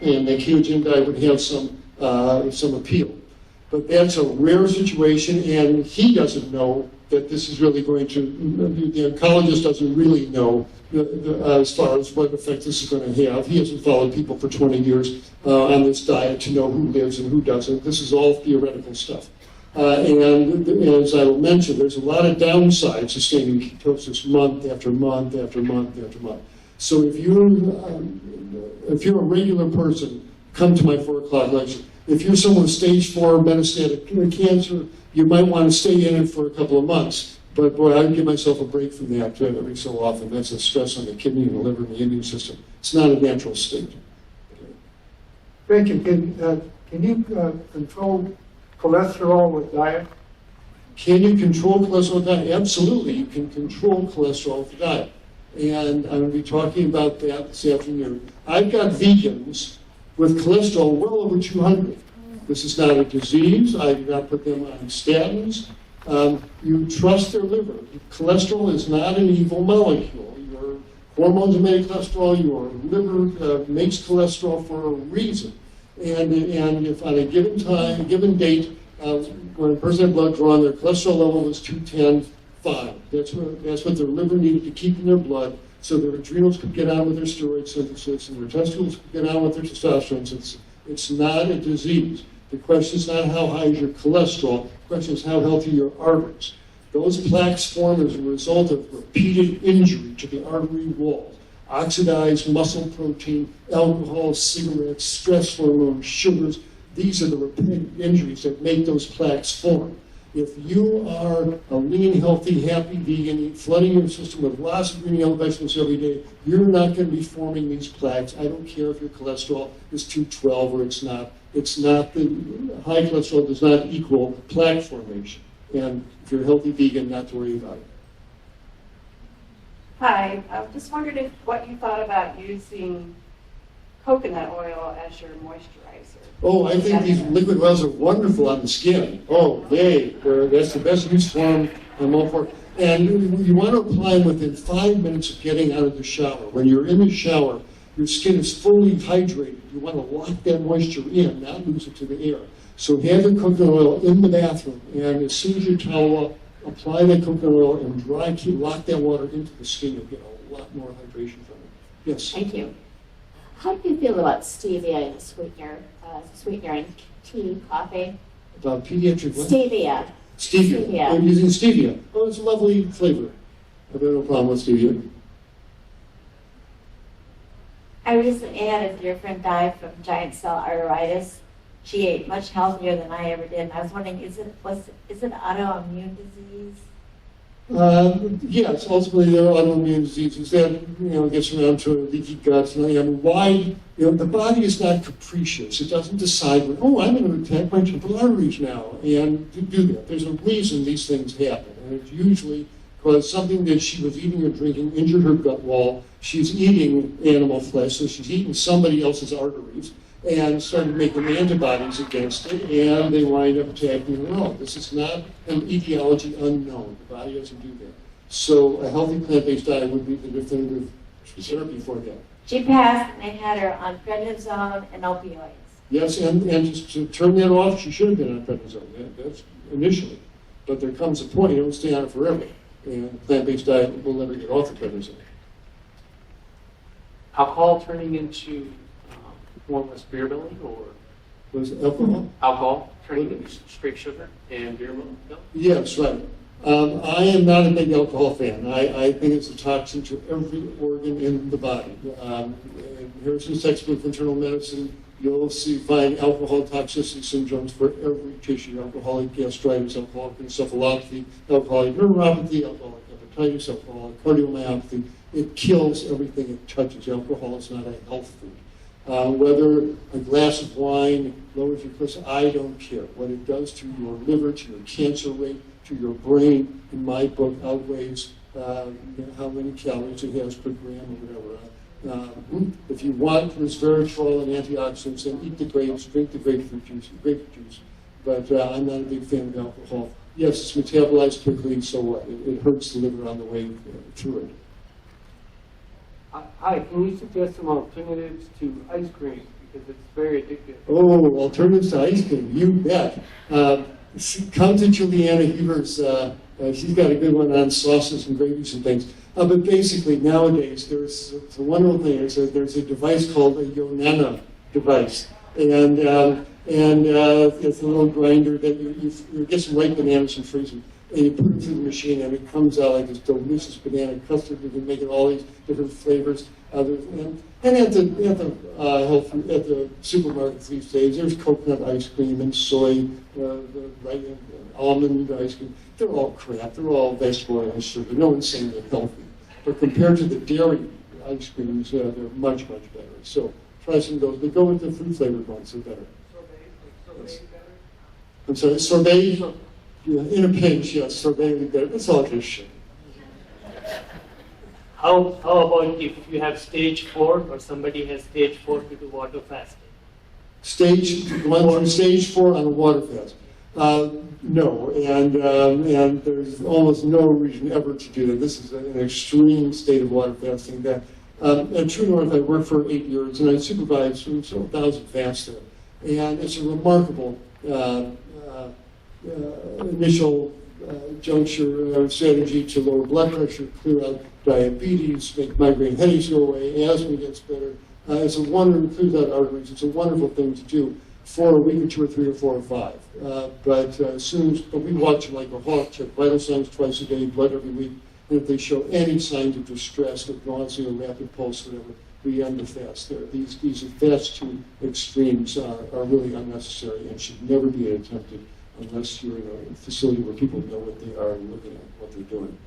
and the ketogenic diet would have some appeal. But that's a rare situation, and he doesn't know that this is really going to, the oncologist doesn't really know as far as what effect this is going to have. He hasn't followed people for 20 years on this diet to know who lives and who doesn't. This is all theoretical stuff. And as I will mention, there's a lot of downsides to staying in ketosis month after month after month after month. So if you're a regular person, come to my 4 o'clock lecture. If you're someone with stage 4 metastatic cancer, you might want to stay in it for a couple of months. But boy, I give myself a break from that every so often. That's a stress on the kidney and the liver and the immune system. It's not a natural state. Thank you. Can you control cholesterol with diet? Can you control cholesterol with diet? Absolutely, you can control cholesterol with diet. And I'm going to be talking about that this afternoon. I've got vegans with cholesterol well over 200. This is not a disease. I do not put them on statins. You trust their liver. Cholesterol is not an evil molecule. Your hormones make cholesterol. Your liver makes cholesterol for a reason. And if on a given time, a given date, when a person had blood drawn, their cholesterol level was 210/5. That's what their liver needed to keep in their blood, so their adrenals could get on with their steroid synthesis and their testicles could get on with their testosterone synthesis. It's not a disease. The question is not how high is your cholesterol. The question is how healthy are your arteries. Those plaques form as a result of repeated injury to the artery wall. Oxidized muscle protein, alcohol, cigarettes, stress hormones, sugars. These are the repeated injuries that make those plaques form. If you are a lean, healthy, happy vegan, flooding your system with lots of green yellow vegetables every day, you're not going to be forming these plaques. I don't care if your cholesterol is 212 or it's not. It's not, the high cholesterol does not equal plaque formation. And if you're a healthy vegan, not to worry about it. Hi, I just wondered what you thought about using coconut oil as your moisturizer. Oh, I think these liquid oils are wonderful on the skin. Oh, that's the best use for them. I'm all for it. And you want to apply them within 5 minutes of getting out of the shower. When you're in the shower, your skin is fully hydrated. You want to lock that moisture in, not lose it to the air. So have your coconut oil in the bathroom, and as soon as you towel up, apply that coconut oil and lock that water into the skin. You'll get a lot more hydration from it. Yes? Thank you. How do you feel about stevia and sweetener in tea, coffee? pediatric what? Stevia. Stevia. Stevia. I'm using stevia. Oh, it's a lovely flavor. I've got no problem with stevia. I recently had a dear friend die from giant cell arthritis. She ate much healthier than I ever did, and I was wondering, is it autoimmune disease? Yes, ultimately there are autoimmune diseases that gets around to leaky guts. And why? The body is not capricious. It doesn't decide, I'm going to attack my temporal arteries now and do that. There's a reason these things happen, and it's usually because something that she was eating or drinking injured her gut wall. She's eating animal flesh, so she's eating somebody else's arteries and started making antibodies against it, and they wind up attacking her own. This is not an etiology unknown. The body doesn't do that. So a healthy plant-based diet would be the definitive therapy for that. She passed, and they had her on prednisone and opioids. Yes, and just to turn that off, she should have been on prednisone. That's initially. But there comes a point, it won't stay on it forever. And plant-based diet will never get off the prednisone. Alcohol turning into formless beer belly, or Was it alcohol? alcohol turning into straight sugar and beer belly? Yes, right. I am not a big alcohol fan. I think it's a toxin to every organ in the body. In Harrison's textbook of internal medicine, you'll find alcohol toxicity syndromes for every tissue: alcoholic gastritis, alcoholic encephalopathy, alcoholic neuropathy, alcoholic hepatitis, alcoholic cardiomyopathy. It kills everything it touches. Alcohol is not a health food. Whether a glass of wine lowers your cholesterol, I don't care. What it does to your liver, to your cancer rate, to your brain, in my book, outweighs how many calories it has per gram or whatever. If you want resveratrol and antioxidants, then eat the grapes, drink the grapefruit juice. But I'm not a big fan of alcohol. Yes, it's metabolized quickly, so what? It hurts the liver on the way through it. Hi, can you suggest some alternatives to ice cream? Because it's very addictive. Oh, alternatives to ice cream, you bet. Come to Juliana Heber's, she's got a good one on sauces and gravies and things. But basically, nowadays, it's a wonderful thing. There's a device called a Yonana device. And it's a little grinder that you get some ripe bananas and freeze them. And you put it through the machine, and it comes out like this delicious banana custard. You can make it all these different flavors. And at the supermarkets these days, there's coconut ice cream and soy, almond ice cream. They're all crap. They're all vegetable oil and sugar. No one's saying they're healthy. But compared to the dairy ice creams, they're much, much better. So try some of those. But go with the fruit flavored ones. They're better. Yes. I'm sorry, sorbet? Yeah, in a pinch, yes, sorbet would be better. It's all just shit. How about if you have stage 4 or somebody has stage 4 to do water fasting? Going through stage 4 on a water fast? No, and there's almost no reason ever to do that. This is an extreme state of water fasting. That at True North, I worked for 8 years, and I supervised several thousand fasts there. And it's a remarkable initial juncture strategy to lower blood pressure, clear out diabetes, make migraine headaches go away, asthma gets better. It's a wonderful, clears out arteries. It's a wonderful thing to do for a week or 2 or 3 or 4 or 5. But we watch them like a hawk, check vital signs twice a day, blood every week. And if they show any signs of distress, like nausea, rapid pulse, whatever, we end the fast there. These fast to extremes are really unnecessary and should never be attempted unless you're in a facility where people know what they are and looking at what they're doing.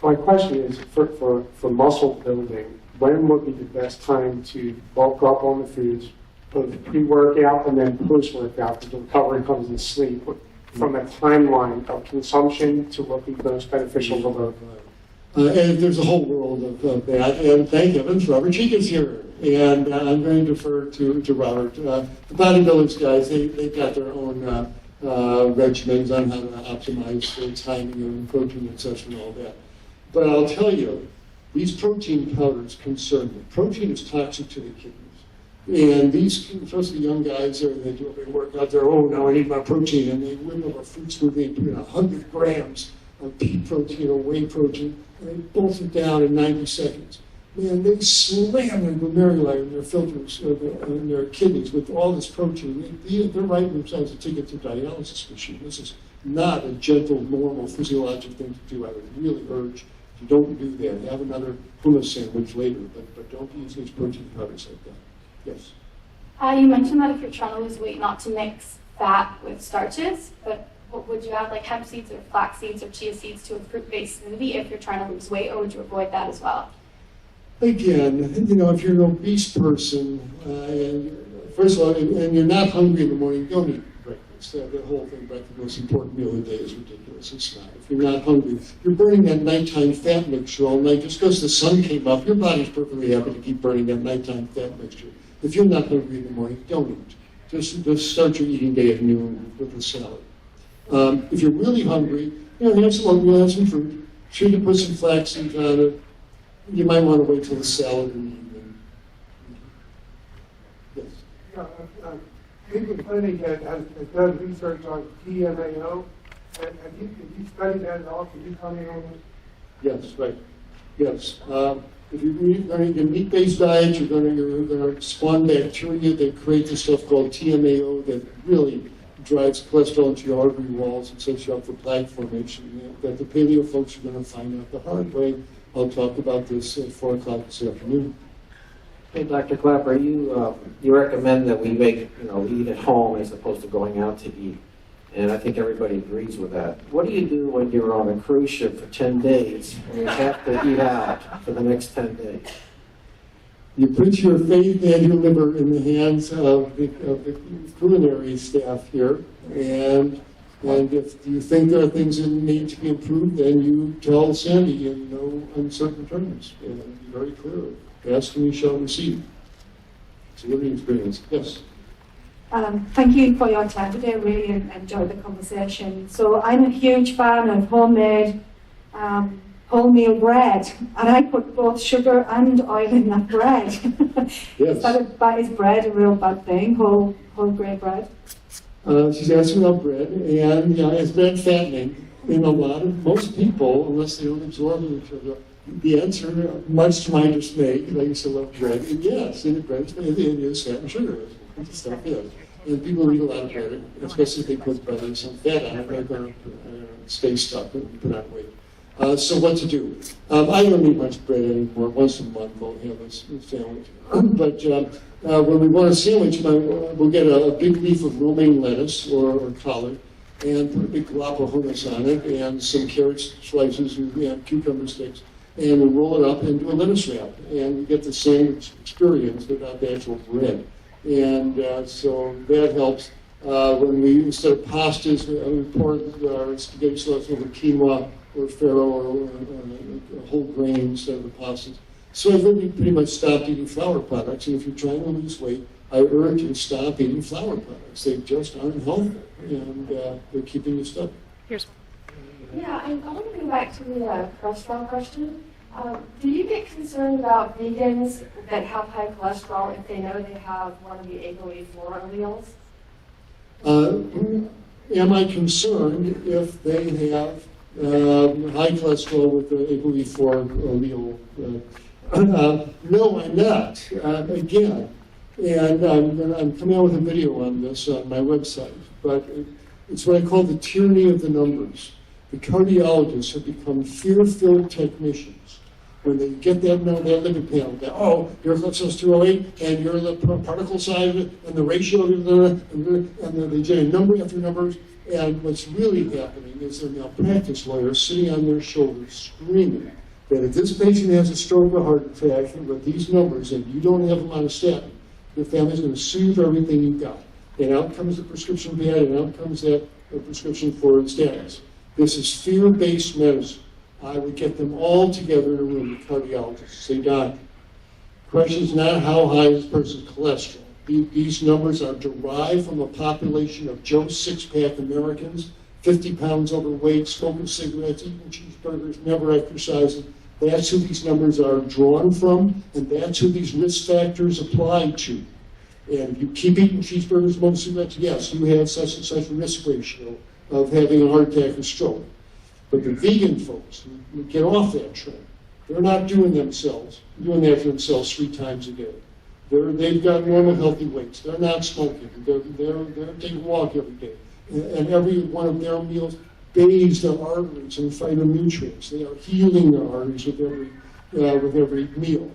My question is, for muscle building, when would be the best time to bulk up on the foods, both pre-workout and then post-workout, because the recovery comes in sleep, from a timeline of consumption to what would be most beneficial for the And there's a whole world of that. And thank heavens, Robert Cheek is here. And I'm going to defer to Robert. The bodybuilders guys, they've got their own regimens on how to optimize the timing of protein, et cetera, and all that. But I'll tell you, these protein powders concern me. Protein is toxic to the kidneys. And these, especially young guys, they do a big workout, they're, now I need my protein. And they whip up a fruit smoothie and put in 100 grams of pea protein or whey protein, and they bolt it down in 90 seconds. man, they slam their glomeruli and their filters and their kidneys with all this protein. They're writing themselves a ticket to dialysis machine. This is not a gentle, normal, physiologic thing to do. I would really urge you don't do that. Have another hummus sandwich later, but don't use these protein powders like that. Yes? You mentioned that if you're trying to lose weight, not to mix fat with starches, but would you add like hemp seeds or flax seeds or chia seeds to a fruit-based smoothie if you're trying to lose weight, or would you avoid that as well? Again, if you're an obese person, and first of all, and you're not hungry in the morning, don't eat breakfast. The whole thing about the most important meal of the day is ridiculous. It's not. If you're not hungry, you're burning that nighttime fat mixture all night. Just because the sun came up, your body's perfectly happy to keep burning that nighttime fat mixture. If you're not hungry in the morning, don't eat. Just start your eating day at noon with a salad. If you're really hungry, have some oatmeal, have some fruit. Sure, you put some flax seeds on it. You might want to wait till the salad in the evening. Yes. People study that has done research on TMAO. Have you studied that at all? Can you comment on that? Yes, right. Yes. If you're going to eat a meat-based diet, you're going to spawn bacteria that create this stuff called TMAO that really drives cholesterol into your artery walls and sets you up for plaque formation. That the paleo folks are going to find out the hard way. I'll talk about this at 4 o'clock this afternoon. Hey, Dr. Klaper, you recommend that we make, we eat at home as opposed to going out to eat. And I think everybody agrees with that. What do you do when you're on a cruise ship for 10 days and you have to eat out for the next 10 days? You put your faith and your liver in the hands of the culinary staff here, and if you think there are things that need to be improved, then you tell Sandy in no uncertain terms, and be very clear. Ask and you shall receive. It's a living experience. Yes? Thank you for your time today. Really enjoyed the conversation. So I'm a huge fan of homemade wholemeal bread, and I put both sugar and oil in that bread. Yes. Is bread a real bad thing, whole grain bread? She's asking about bread, and is bread fattening? In most people, unless they don't absorb it, the answer, much to my dismay, because I used to love bread, and yes, it is fat and sugar. The stuff is. And people who eat a lot of bread, especially if they put butter and some fat on it, they're going to stay stuck and put on weight. So what to do? I don't eat much bread anymore. Once a month I'll have a sandwich. But when we want a sandwich, we'll get a big leaf of romaine lettuce or collard and put a big glop of hummus on it and some carrot slices and cucumber sticks. And we'll roll it up and do a lettuce wrap. And you get the sandwich experience without the actual bread. And so that helps. When we, instead of pastas, we pour our spaghetti sauce over quinoa or farro or whole grain instead of the pastas. So I've really pretty much stopped eating flour products. And if you're trying to lose weight, I urge you to stop eating flour products. They just aren't healthy, and they're keeping you stuck. Here's one. Yeah, and I want to go back to the cholesterol question. Do you get concerned about vegans that have high cholesterol if they know they have one of the ApoE4 alleles? Am I concerned if they have high cholesterol with the ApoE4 allele? No, I'm not. Again, and I'm coming out with a video on this on my website, but it's what I call the tyranny of the numbers. The cardiologists have become fear-filled technicians. When they get that lipid panel, your cholesterol's 208, and you're the particle size, and the ratio, and they generate number after numbers. And what's really happening is they're malpractice lawyers sitting on their shoulders screaming that if this patient has a stroke or heart attack with these numbers and you don't have them on a statin, your family's going to sue you for everything you've got. And out comes the prescription pad, and out comes that prescription for statins. This is fear-based medicine. I would get them all together in a room with cardiologists. Say, Doc, the question is not how high is this person's cholesterol. These numbers are derived from a population of Joe six-pack Americans, 50 pounds overweight, smoking cigarettes, eating cheeseburgers, never exercising. That's who these numbers are drawn from, and that's who these risk factors apply to. And you keep eating cheeseburgers, smoking cigarettes, yes, you have such and such a risk ratio of having a heart attack or stroke. But the vegan folks, who get off that train, They're not doing that for themselves 3 times a day. They've got normal healthy weights. They're not smoking. They're taking a walk every day. And every one of their meals bathes their arteries in phytonutrients. They are healing their arteries with every meal.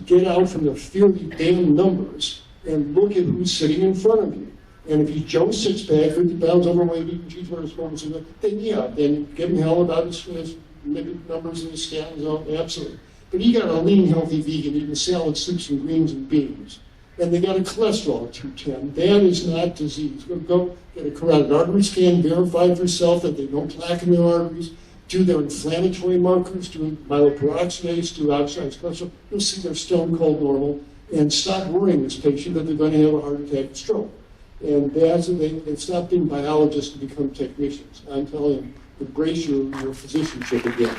Get out from the fairly damn numbers and look at who's sitting in front of you. And if he's Joe Sixpack, 50 pounds overweight, eating cheeseburgers, then give him hell about his numbers and his statins, absolutely. But he got a lean, healthy vegan eating salad, soups, and greens and beans. And they got a cholesterol of 210. That is not disease. Go get a carotid artery scan, verify for yourself that there's no plaque in their arteries, do their inflammatory markers, do myeloperoxidase, do oxidized cholesterol. You'll see they're stone cold normal. And stop worrying this patient that they're going to have a heart attack and stroke. And they stop being biologists and become technicians. I'm telling you, embrace your physicianship again.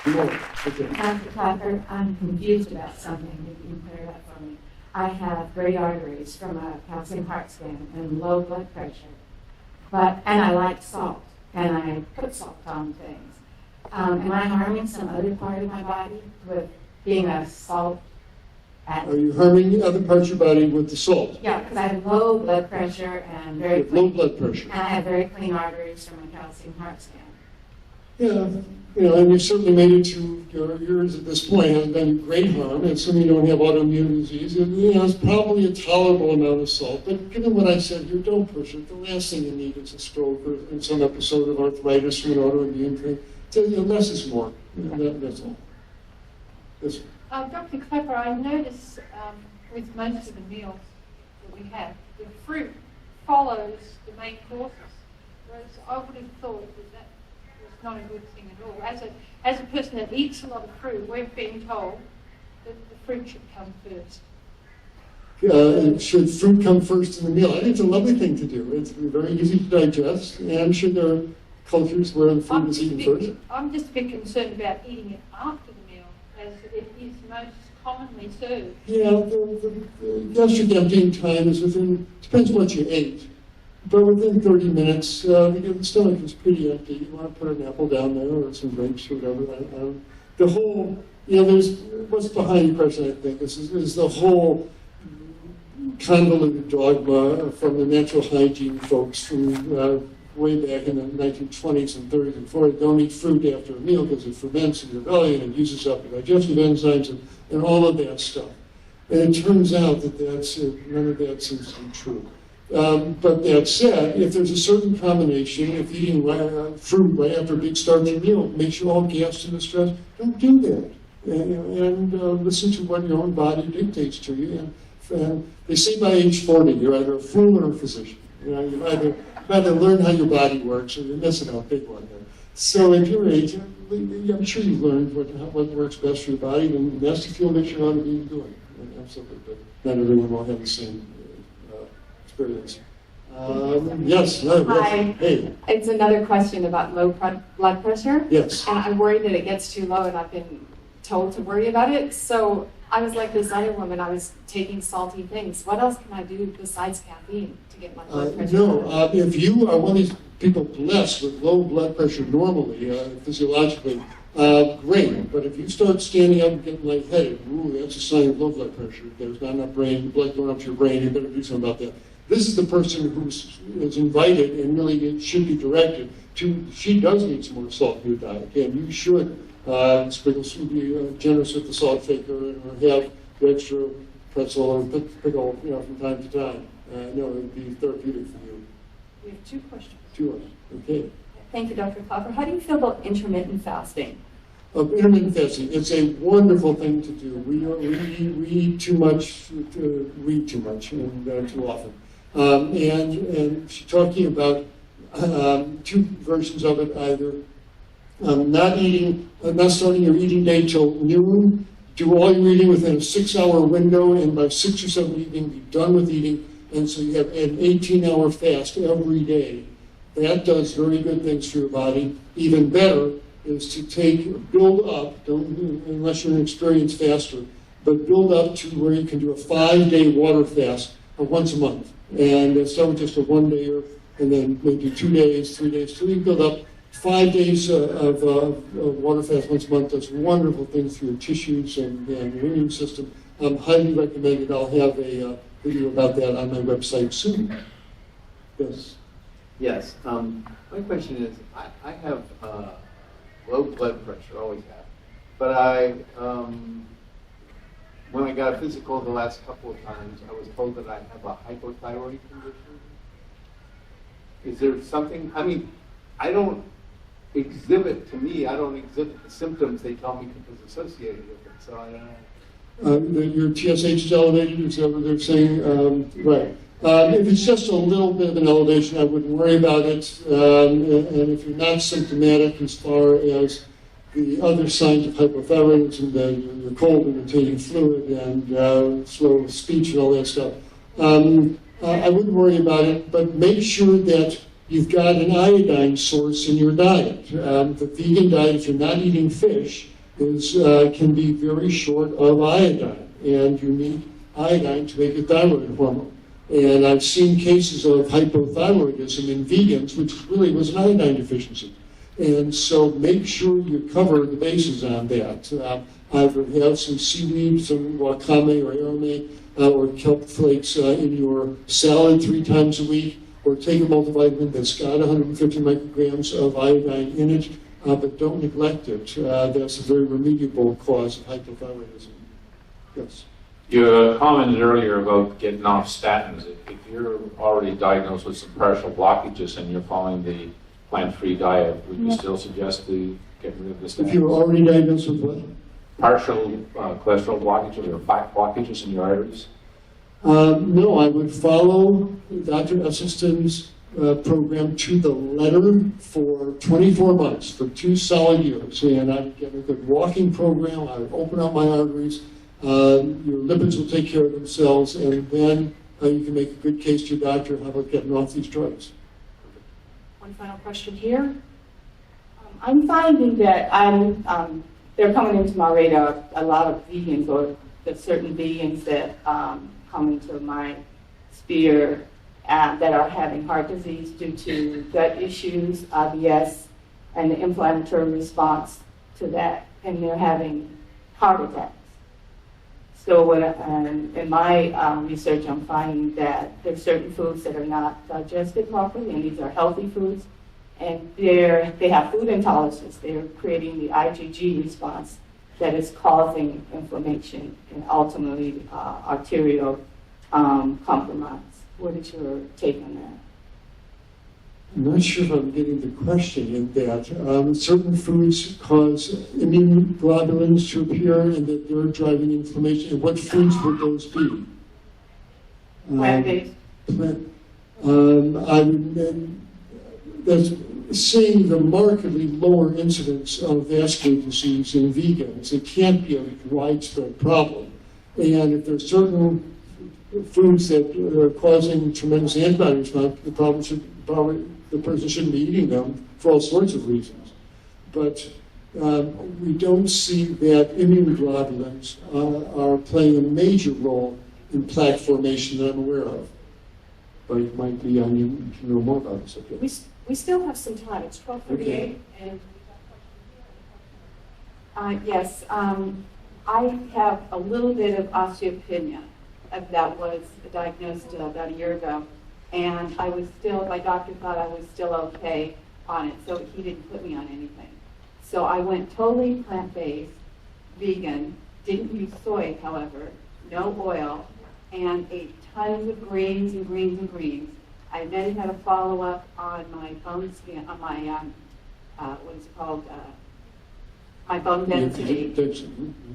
Dr. Klaper, I'm confused about something. If you can clear it up for me. I have gray arteries from a calcium heart scan and low blood pressure. And I like salt, and I put salt on things. Am I harming some other part of my body with being a salt addict? Are you harming other parts of your body with the salt? Yeah, because I have low blood pressure and low blood pressure. And I have very clean arteries from a calcium heart scan. Yeah, and you've certainly made it to yours at this point. It hasn't done you great harm. Assuming you don't have autoimmune disease, it's probably a tolerable amount of salt. But given what I said here, don't push it. The last thing you need is a stroke or some episode of arthritis from an autoimmune thing. Less is more. That's all. Yes. Dr. Klaper, I notice with most of the meals that we have, the fruit follows the main courses, whereas I would have thought that was not a good thing at all. As a person that eats a lot of fruit, we've been told that the fruit should come first. Should fruit come first in the meal? I think it's a lovely thing to do. It's very easy to digest, and should there are cultures where the food is eaten first? I'm just a bit concerned about eating it after the meal, as it is most commonly served. Yeah, the gastric emptying time is depends what you ate, but within 30 minutes, the stomach is pretty empty. You want to put an apple down there or some grapes or whatever. The whole, there's what's behind your question, I think, is the whole convoluted dogma from the natural hygiene folks from way back in the 1920s and 30s and 40s. Don't eat fruit after a meal because it ferments in your belly and it uses up your digestive enzymes and all of that stuff. And it turns out that none of that seems to be true. But that said, if there's a certain combination, if eating fruit right after a big starchy meal makes you all gassed and distressed, don't do that. And listen to what your own body dictates to you. And they say by age 40, you're either a fool or a physician. You either learn how your body works or you're missing out big one there. So at your age, I'm sure you've learned what works best for your body, and that's the field that you ought to be doing. Absolutely, but not everyone will have the same experience. Yes, no, Hi. yes. Hey. It's another question about low blood pressure. Yes. And I'm worried that it gets too low, and I've been told to worry about it. So I was like this other woman. I was taking salty things. What else can I do besides caffeine to get my blood pressure? No, if you are one of these people blessed with low blood pressure normally, physiologically, great. But if you start standing up and getting lightheaded, that's a sign of low blood pressure. There's not enough blood going up to your brain. You better do something about that. This is the person who is invited and really it should be directed to. She does need some more salt in your diet, and you should be generous with the salt shaker or have the extra pretzel or pickle, from time to time. It would be therapeutic for you. We have 2 questions. 2, okay. Thank you, Dr. Klaper. How do you feel about intermittent fasting? Intermittent fasting, it's a wonderful thing to do. We eat too much, read too much, and too often. And she's talking about 2 versions of it, either not starting your eating day till noon, do all your eating within a 6-hour window, and by 6 or 7 evening, be done with eating, and so you have an 18-hour fast every day. That does very good things for your body. Even better is to build up, unless you're an experienced faster, but build up to where you can do a 5-day water fast once a month. And start with just a 1-dayer, and then maybe 2 days, 3 days, so you build up 5 days of water fast once a month does wonderful things for your tissues and your immune system. Highly recommended. I'll have a video about that on my website soon. Yes. Yes. My question is, I have low blood pressure, always have. But when I got a physical the last couple of times, I was told that I have a hypothyroid condition. Is there something, I mean, I don't exhibit the symptoms they tell me is associated with it, so I don't know. Your TSH is elevated, is that what they're saying? Right. If it's just a little bit of an elevation, I wouldn't worry about it. And if you're not symptomatic as far as the other signs of hypothyroidism, the cold and retaining fluid and slow speech and all that stuff, I wouldn't worry about it, but make sure that you've got an iodine source in your diet. The vegan diet, if you're not eating fish, can be very short of iodine, and you need iodine to make a thyroid hormone. And I've seen cases of hypothyroidism in vegans, which really was an iodine deficiency. And so make sure you cover the bases on that. Either have some seaweed, some wakame or arame, or kelp flakes in your salad 3 times a week, or take a multivitamin that's got 150 micrograms of iodine in it, but don't neglect it. That's a very remediable cause of hypothyroidism. Yes. You commented earlier about getting off statins. If you're already diagnosed with some partial blockages and you're following the plant-free diet, would you still suggest to get rid of the statins? If you're already diagnosed with what? Partial cholesterol blockages or fat blockages in your arteries? No, I would follow Dr. Esselstyn's program to the letter for 24 months, for 2 solid years. And I'd get a good walking program, I would open up my arteries, your lipids will take care of themselves, and then you can make a good case to your doctor about getting off these drugs. One final question here. I'm finding that they're coming into my radar, a lot of vegans, or the certain vegans that come into my sphere that are having heart disease due to gut issues, IBS, and the inflammatory response to that, and they're having heart attacks. So in my research, I'm finding that there's certain foods that are not digested properly, and these are healthy foods, and they have food intolerances. They're creating the IgG response that is causing inflammation and ultimately arterial compromise. What is your take on that? I'm not sure if I'm getting the question in that. Certain foods cause immunoglobulins to appear and that they're driving inflammation. And what foods would those be? Plant-based. There's seeing the markedly lower incidence of vascular disease in vegans. It can't be a widespread problem. And if there's certain foods that are causing tremendous antibody response, the person shouldn't be eating them for all sorts of reasons. But we don't see that immunoglobulins are playing a major role in plaque formation that I'm aware of. But it might be on you to know more about the subject. We still have some time. It's 12:38. Okay. And yes, I have a little bit of osteopenia that was diagnosed about a year ago, and I was still, my doctor thought I was still okay on it, so he didn't put me on anything. So I went totally plant-based, vegan, didn't use soy, however, no oil, and ate tons of greens and greens and greens. I then had a follow-up on my bone scan, on my, what is it called, my bone density.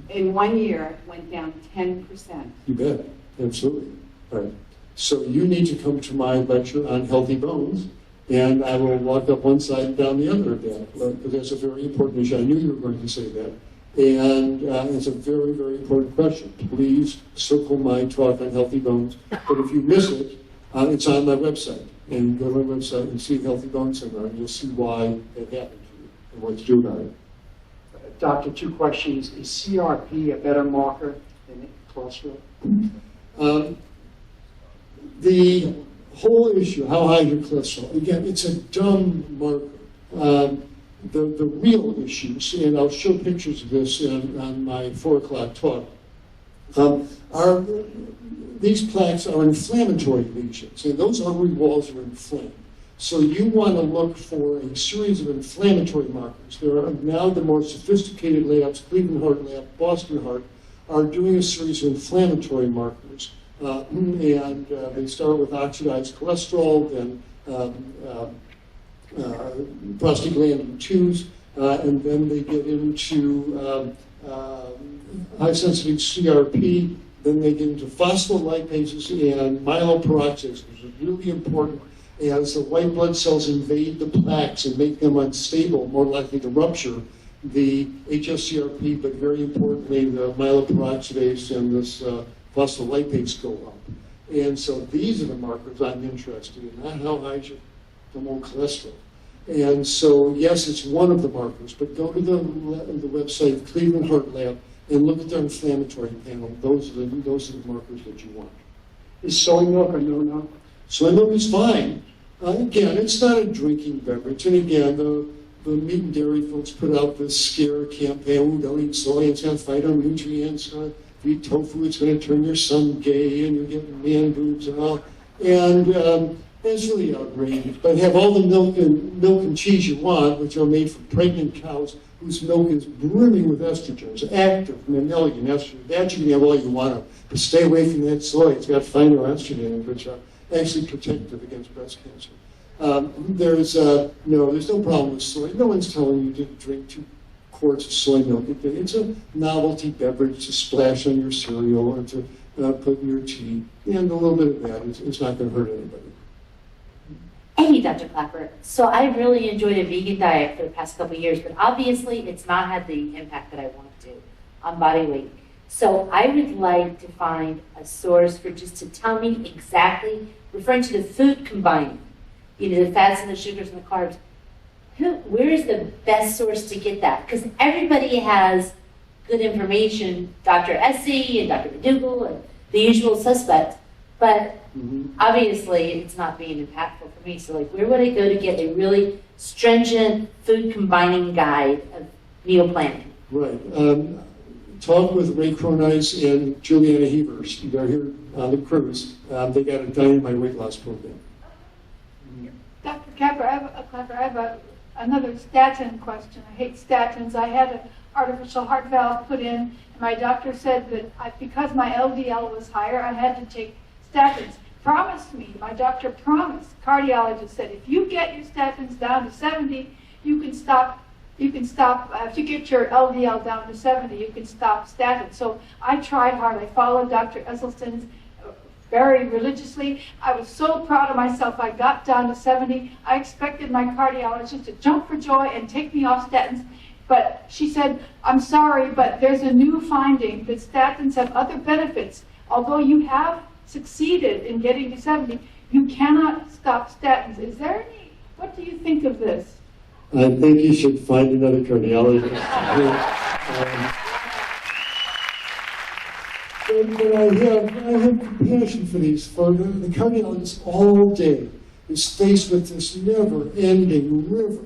In 1 year, went down 10%. You bet, absolutely. All right. So you need to come to my lecture on healthy bones, and I will walk up one side and down the other of that, because that's a very important issue. I knew you were going to say that. And it's a very, very important question. Please circle my talk on healthy bones. But if you miss it, it's on my website. And go to my website and see Healthy Bone Center, and you'll see why it happened to you and what to do about it. Doctor, 2 questions. Is CRP a better marker than cholesterol? The whole issue, how high your cholesterol, again, it's a dumb marker. The real issues, and I'll show pictures of this on my 4 o'clock talk, are these plaques are inflammatory lesions, and those artery walls are inflamed. So you want to look for a series of inflammatory markers. There are now the more sophisticated labs, Cleveland Heart Lab, Boston Heart, are doing a series of inflammatory markers. And they start with oxidized cholesterol, then prostaglandin 2s, and then they get into high-sensitive CRP, then they get into phospholipases and myeloperoxidase, which is really important as the white blood cells invade the plaques and make them unstable, more likely to rupture. The HSCRP, but very importantly, the myeloperoxidase and this phospholipase go up. And so these are the markers I'm interested in, not how high is your hormone cholesterol. And so, yes, it's one of the markers, but go to the website of Cleveland Heart Lab and look at their inflammatory panel. Those are the markers that you want. Is soy milk a no-no? Soy milk is fine. Again, it's not a drinking beverage. And again, the meat and dairy folks put out this scare campaign, oh, don't eat soy, it's going to fight on nutrients. If you eat tofu, it's going to turn your son gay and you get man boobs and all. And it's really outrageous. But have all the milk and cheese you want, which are made from pregnant cows whose milk is brimming with estrogens, active mammalian estrogen. That you can have all you want, but stay away from that soy. It's got phytoestrogens, which are actually protective against breast cancer. There's no problem with soy. No one's telling you to drink 2 quarts of soy milk a day. It's a novelty beverage to splash on your cereal or to put in your tea. And a little bit of that, it's not going to hurt anybody. Hey, Dr. Klaper. So I really enjoyed a vegan diet for the past couple of years, but obviously it's not had the impact that I want to on body weight. So I would like to find a source for just to tell me exactly, referring to the food combining, the fats and the sugars and the carbs, where is the best source to get that? Because everybody has good information, Dr. Essie and Dr. McDougall and the usual suspects, but obviously it's not being impactful for me. So where would I go to get a really stringent food combining guide of meal planning? Right. Talk with Ray Cronice and Juliana Heavers. They're here on the cruise. They got a dynamite weight loss program. Dr. Klaper, I have another statin question. I hate statins. I had an artificial heart valve put in, and my doctor said that because my LDL was higher, I had to take statins. Promised me, my doctor promised, cardiologist said, if you get your statins down to 70, you can stop, if you get your LDL down to 70, you can stop statins. So I tried hard. I followed Dr. Esselstyn's very religiously. I was so proud of myself. I got down to 70. I expected my cardiologist to jump for joy and take me off statins. But she said, I'm sorry, but there's a new finding that statins have other benefits. Although you have succeeded in getting to 70, you cannot stop statins. Is there any, what do you think of this? I think you should find another cardiologist. But I have compassion for these folks. The cardiologist all day is faced with this never-ending river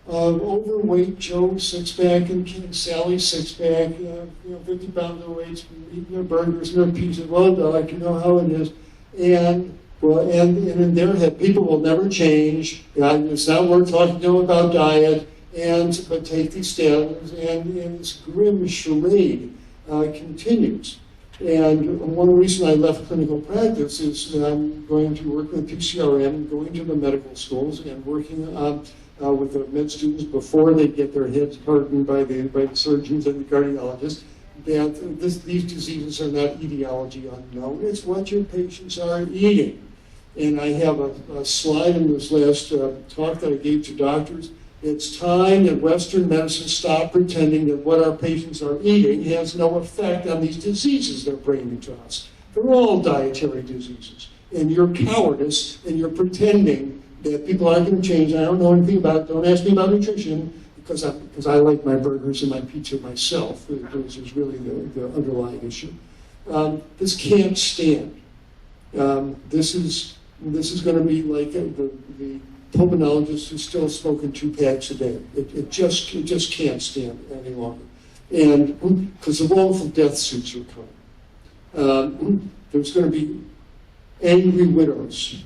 of overweight Joe six-pack and Sally six-pack, 50 pounds of weight, eating their burgers and their pizzas. Well, doc, you know how it is. And in their head, people will never change. It's not worth talking to them about diet, but take these statins, and this grim charade continues. And one reason I left clinical practice is that I'm going to work with PCRM, going to the medical schools, and working with the med students before they get their heads hardened by the surgeons and the cardiologists, that these diseases are not etiology unknown. It's what your patients are eating. And I have a slide in this last talk that I gave to doctors. It's time that Western medicine stop pretending that what our patients are eating has no effect on these diseases they're bringing to us. They're all dietary diseases. And your cowardice and your pretending that people aren't going to change, I don't know anything about it, don't ask me about nutrition, because I like my burgers and my pizza myself, which is really the underlying issue. This can't stand. This is going to be like the pulmonologists who still smoking 2 packs a day. It just can't stand it any longer. And because the wrongful death suits are coming. There's going to be angry widows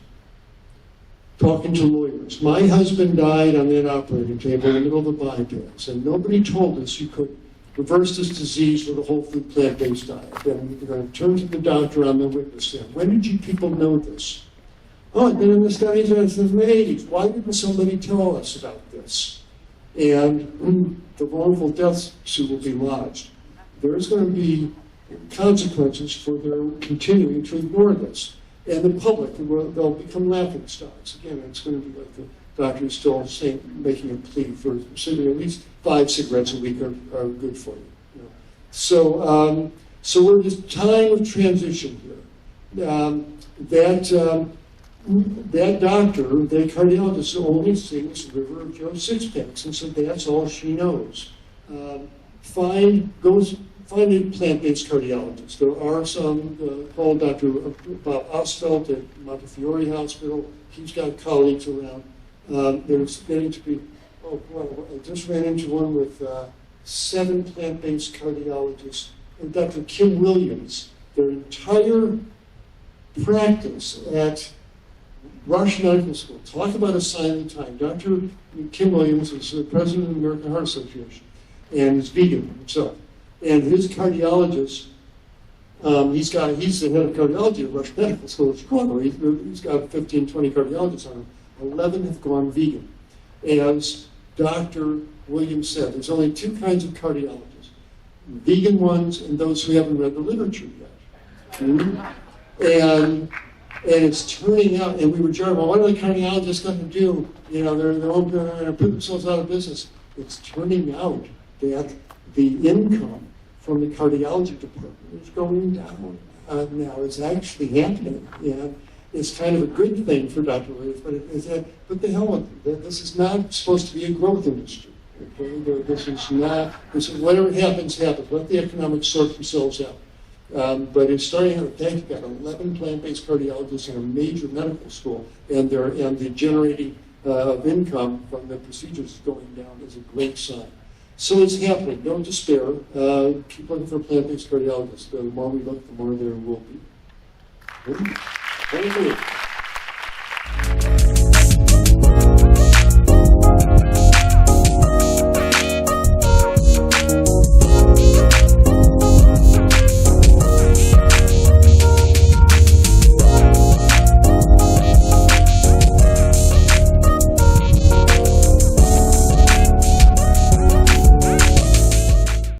talking to lawyers. My husband died on that operating table in the middle of a bypass, and nobody told us you could reverse this disease with a whole food plant-based diet. And we're going to turn to the doctor on the witness stand. When did you people know this? Oh, I've been in the studies since the 80s. Why didn't somebody tell us about this? And the wrongful death suit will be lodged. There's going to be consequences for their continuing to ignore this. And the public, they'll become laughing stocks. Again, it's going to be like the doctor is still saying, making a plea for cigarette. At least 5 cigarettes a week are good for you. You know? So we're in this time of transition here. That doctor, the cardiologist, only sings River of Joe six-packs, and so that's all she knows. Find a plant-based cardiologist. There are some, call Dr. Bob Osfeld at Montefiore Hospital. He's got colleagues around. There's getting to be, I just ran into one with 7 plant-based cardiologists. And Dr. Kim Williams, their entire practice at Rush Medical School. Talk about a sign of the time. Dr. Kim Williams is the president of the American Heart Association and is vegan himself. And his cardiologist, he's the head of cardiology at Rush Medical School in Chicago. He's got 15, 20 cardiologists on him. 11 have gone vegan. As Dr. Williams said, there's only 2 kinds of cardiologists. Vegan ones and those who haven't read the literature yet. And it's turning out, and we were joking, well, what are the cardiologists going to do? You know, they're all going to put themselves out of business. It's turning out that the income from the cardiology department is going down now. It's actually happening. And it's kind of a good thing for Dr. Williams, but the hell with it. This is not supposed to be a growth industry. Okay? This is whatever happens, happens. Let the economics sort themselves out. But it's starting out, you've got 11 plant-based cardiologists in a major medical school, and the generating of income from the procedures is going down is a great sign. So it's happening. Don't despair. Keep looking for plant-based cardiologists. The more we look, the more there will be. Thank you.